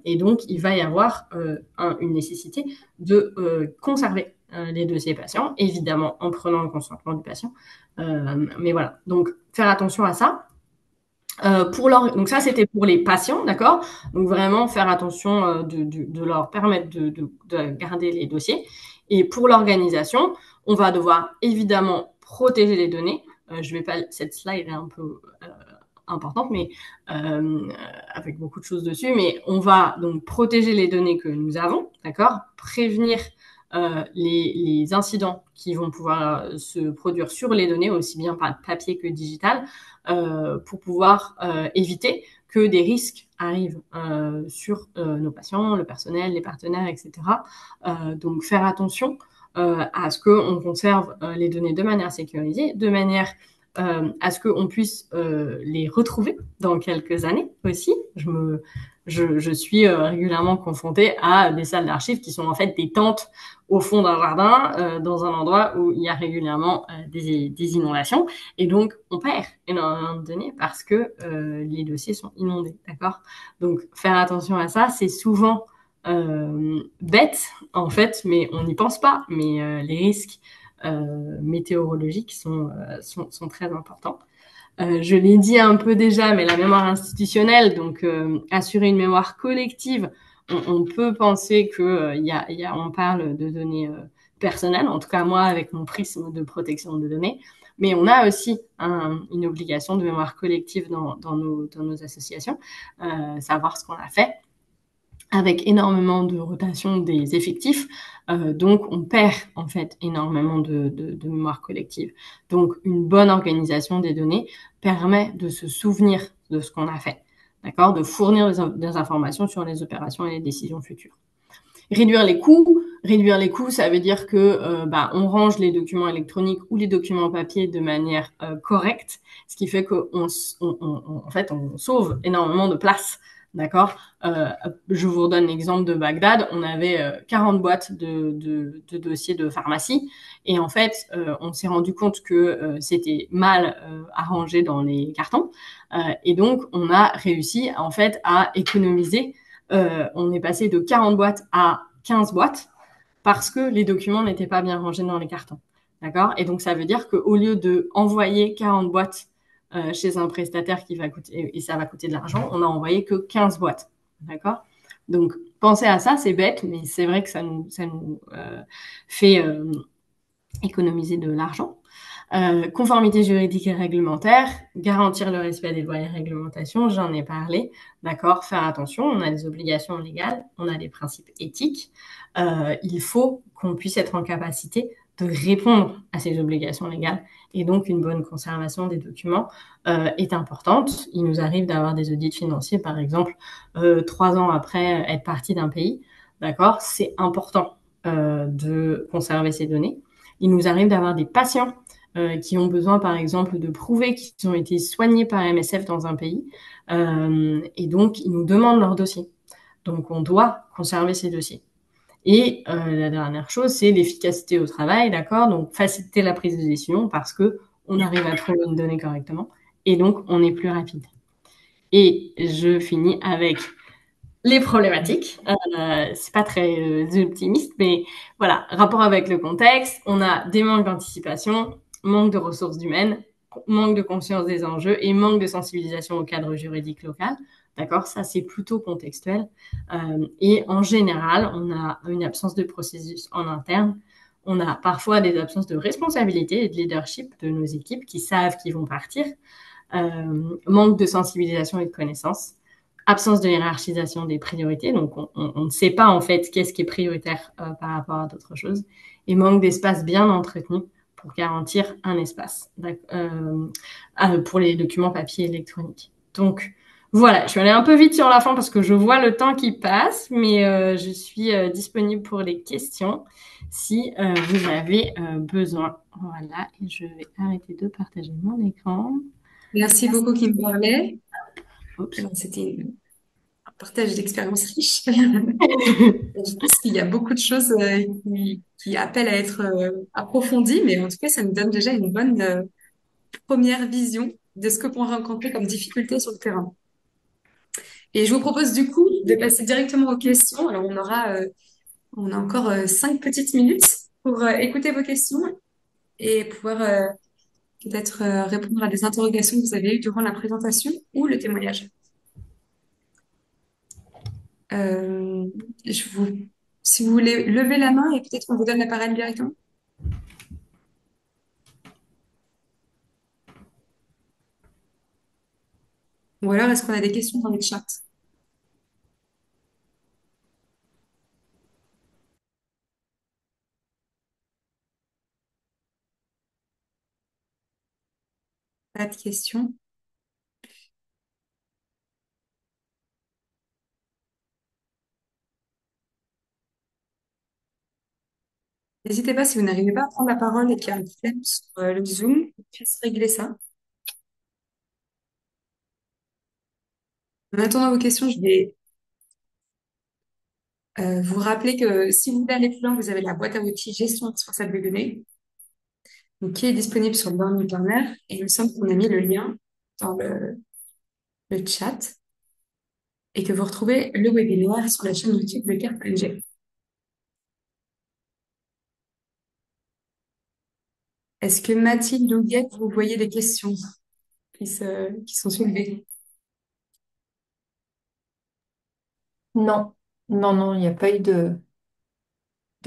Et donc, il va y avoir une nécessité de conserver les dossiers patients, évidemment en prenant le consentement du patient. Mais voilà, donc faire attention à ça. Donc ça, c'était pour les patients, d'accord? Donc vraiment faire attention de leur permettre de garder les dossiers. Et pour l'organisation, on va devoir évidemment protéger les données. Cette slide est un peu importante, mais avec beaucoup de choses dessus. Mais on va donc protéger les données que nous avons, d'accord? Prévenir les incidents qui vont pouvoir se produire sur les données, aussi bien par papier que digital, pour pouvoir éviter que des risques arrivent sur nos patients, le personnel, les partenaires, etc. Donc faire attention à ce qu'on conserve les données de manière sécurisée, de manière à ce qu'on puisse les retrouver dans quelques années aussi. Je suis régulièrement confrontée à des salles d'archives qui sont en fait des tentes au fond d'un jardin, dans un endroit où il y a régulièrement des inondations. Et donc, on perd énormément de données parce que les dossiers sont inondés, d'accord? Donc, faire attention à ça, c'est souvent bête, en fait, mais on n'y pense pas. Mais les risques météorologiques sont très importants. Je l'ai dit un peu déjà, mais la mémoire institutionnelle, donc assurer une mémoire collective, on peut penser que on parle de données personnelles, en tout cas moi avec mon prisme de protection de données, mais on a aussi une obligation de mémoire collective dans nos associations, savoir ce qu'on a fait, avec énormément de rotation des effectifs. Donc, on perd en fait énormément de mémoire collective. Donc, une bonne organisation des données permet de se souvenir de ce qu'on a fait, d'accord, de fournir des informations sur les opérations et les décisions futures. Réduire les coûts, ça veut dire que on range les documents électroniques ou les documents papier de manière correcte, ce qui fait qu'on sauve énormément de place. D'accord. Je vous redonne l'exemple de Bagdad. On avait 40 boîtes de dossiers de pharmacie et en fait, on s'est rendu compte que c'était mal arrangé dans les cartons et donc on a réussi en fait à économiser. On est passé de 40 boîtes à 15 boîtes parce que les documents n'étaient pas bien rangés dans les cartons. D'accord? Et donc, ça veut dire qu'au lieu de envoyer 40 boîtes chez un prestataire qui va coûter, et ça va coûter de l'argent, on a envoyé que 15 boîtes. D'accord? Donc, pensez à ça, c'est bête, mais c'est vrai que ça nous fait économiser de l'argent. Conformité juridique et réglementaire, garantir le respect des lois et réglementations, j'en ai parlé, d'accord, faire attention, on a des obligations légales, on a des principes éthiques, il faut qu'on puisse être en capacité de répondre à ces obligations légales et donc une bonne conservation des documents est importante. Il nous arrive d'avoir des audits financiers, par exemple, 3 ans après être parti d'un pays, d'accord, c'est important de conserver ces données. Il nous arrive d'avoir des patients qui ont besoin, par exemple, de prouver qu'ils ont été soignés par MSF dans un pays. Et donc, ils nous demandent leur dossier. Donc, on doit conserver ces dossiers. Et la dernière chose, c'est l'efficacité au travail, d'accord? Donc, faciliter la prise de décision parce que on arrive à trouver une donnée correctement. Et donc, on est plus rapide. Et je finis avec les problématiques. C'est pas très optimiste, mais voilà, rapport avec le contexte, on a des manques d'anticipation, manque de ressources humaines, manque de conscience des enjeux et manque de sensibilisation au cadre juridique local. D'accord, ça c'est plutôt contextuel. Et en général, on a une absence de processus en interne. On a parfois des absences de responsabilité et de leadership de nos équipes qui savent qu'ils vont partir. Manque de sensibilisation et de connaissances, absence de hiérarchisation des priorités, donc on ne sait pas en fait qu'est-ce qui est prioritaire par rapport à d'autres choses, et manque d'espace bien entretenu pour garantir un espace pour les documents papier et électroniques. Donc voilà, je suis allée un peu vite sur la fin parce que je vois le temps qui passe, mais je suis disponible pour les questions si vous avez besoin. Voilà, et je vais arrêter de partager mon écran. Merci beaucoup qui me parlait. Oups. C'était un partage d'expériences riche. Je pense qu'il y a beaucoup de choses qui appellent à être approfondies, mais en tout cas, ça nous donne déjà une bonne première vision de ce que pourrait rencontrer comme difficulté sur le terrain. Et je vous propose du coup de passer directement aux questions. Alors, on a encore 5 petites minutes pour écouter vos questions et pouvoir peut-être répondre à des interrogations que vous avez eues durant la présentation ou le témoignage. Euh, je vous, Si vous voulez lever la main et peut-être qu'on vous donne la parole directement. Ou alors, est-ce qu'on a des questions dans le chat? Pas de questions. N'hésitez pas si vous n'arrivez pas à prendre la parole et qu'il y a un problème sur le Zoom, on puisse régler ça. En attendant vos questions, je vais vous rappeler que si vous voulez aller plus loin, vous avez la boîte à outils gestion responsable des données, donc, qui est disponible sur le Learning Planner. Et il me semble qu'on a mis le lien dans le chat et que vous retrouvez le webinaire sur la chaîne YouTube de CartNG. Est-ce que Mathilde ou Guette, vous voyez des questions qui sont soulevées? Non, non, non, il n'y a pas eu de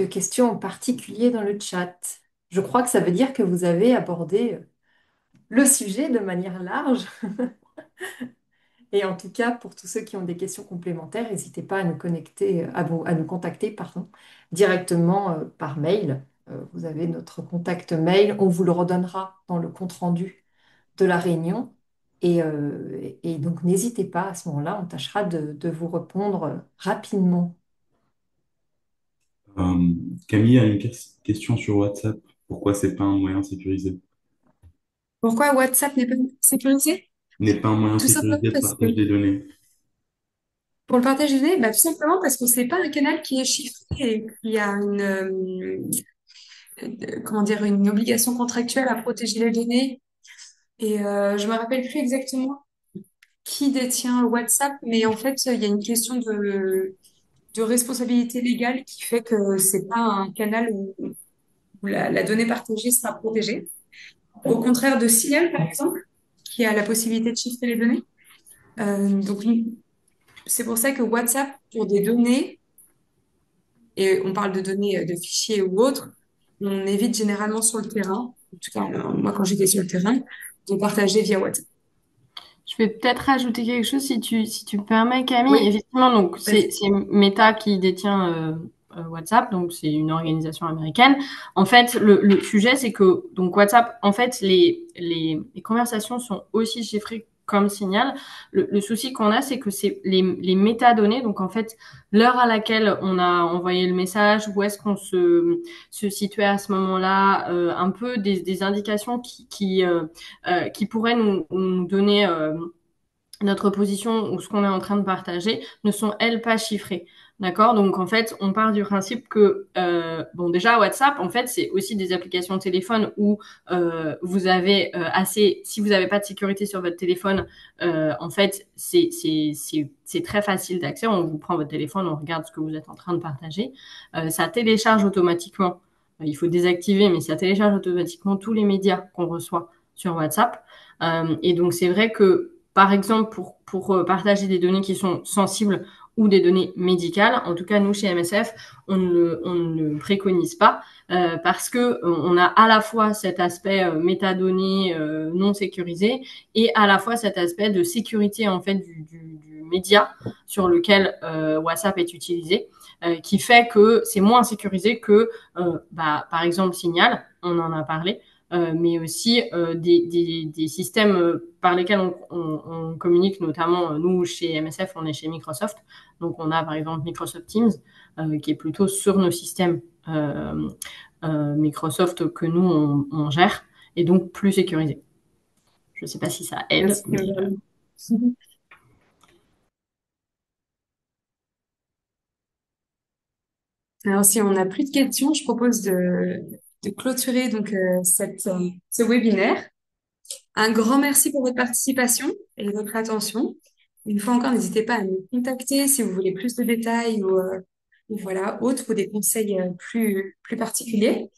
questions en particulier dans le chat. Je crois que ça veut dire que vous avez abordé le sujet de manière large. Et en tout cas, pour tous ceux qui ont des questions complémentaires, n'hésitez pas à nous connecter, à nous contacter, pardon, directement par mail. Vous avez notre contact mail, on vous le redonnera dans le compte-rendu de la réunion. Et donc, n'hésitez pas à ce moment-là, on tâchera de vous répondre rapidement. Euh, Camille a une question sur WhatsApp. Pourquoi c'est pas un moyen sécurisé? Pourquoi WhatsApp n'est pas sécurisé? N'est pas un moyen Tout simplement sécurisé de parce que partage des données. pour le partage des données, bah, tout simplement parce que c'est pas un canal qui est chiffré et qui a comment dire, une obligation contractuelle à protéger les données. Et je me rappelle plus exactement qui détient WhatsApp, mais en fait, il y a une question de responsabilité légale qui fait que c'est pas un canal où la donnée partagée sera protégée. Au contraire de Signal, par exemple, qui a la possibilité de chiffrer les données. Donc, c'est pour ça que WhatsApp, pour des données, et on parle de données de fichiers ou autres, on évite généralement sur le terrain, en tout cas, moi, quand j'étais sur le terrain, de partager via WhatsApp. Je vais peut-être rajouter quelque chose si tu me permets, Oui, Camille. Effectivement, donc c'est vas-y. Meta qui détient WhatsApp, donc c'est une organisation américaine. En fait, le sujet, c'est que donc WhatsApp, en fait, les conversations sont aussi chiffrées comme Signal. Le souci qu'on a, c'est que c'est les métadonnées, donc en fait, l'heure à laquelle on a envoyé le message, où est-ce qu'on se situait à ce moment-là, un peu des indications qui pourraient nous donner notre position ou ce qu'on est en train de partager ne sont, elles, pas chiffrées. D'accord? Donc, en fait, on part du principe que, bon, déjà, WhatsApp, en fait, c'est aussi des applications de téléphone où vous avez assez, si vous n'avez pas de sécurité sur votre téléphone, en fait, c'est très facile d'accès. On vous prend votre téléphone, on regarde ce que vous êtes en train de partager. Ça télécharge automatiquement. Il faut désactiver, mais ça télécharge automatiquement tous les médias qu'on reçoit sur WhatsApp. Et donc, c'est vrai que, par exemple, pour partager des données qui sont sensibles, ou des données médicales. En tout cas, nous, chez MSF, on ne le préconise pas parce que on a à la fois cet aspect métadonnées non sécurisé et à la fois cet aspect de sécurité en fait du média sur lequel WhatsApp est utilisé, qui fait que c'est moins sécurisé que, par exemple, Signal, on en a parlé, mais aussi des systèmes par lesquels on communique, notamment nous chez MSF, on est chez Microsoft, donc on a par exemple Microsoft Teams qui est plutôt sur nos systèmes Microsoft que nous on gère et donc plus sécurisé. Je ne sais pas si ça aide, Merci, mais Kimberly. Alors, si on n'a plus de questions, je propose de clôturer donc ce webinaire. Un grand merci pour votre participation et votre attention. Une fois encore, n'hésitez pas à nous contacter si vous voulez plus de détails ou voilà, autres ou des conseils plus particuliers.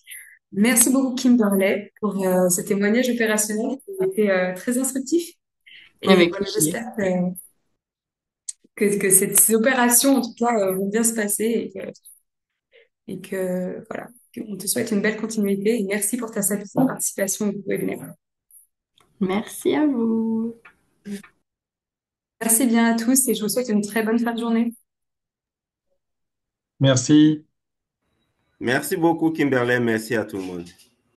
Merci beaucoup, Kimberley, pour ce témoignage opérationnel qui a été très instructif. Et avec voilà, plaisir. j'espère que ces opérations, en tout cas, vont bien se passer et que voilà, on te souhaite une belle continuité et merci pour ta participation au webinaire. Merci à vous. Merci bien à tous et je vous souhaite une très bonne fin de journée. Merci. Merci beaucoup, Kimberley. Merci à tout le monde.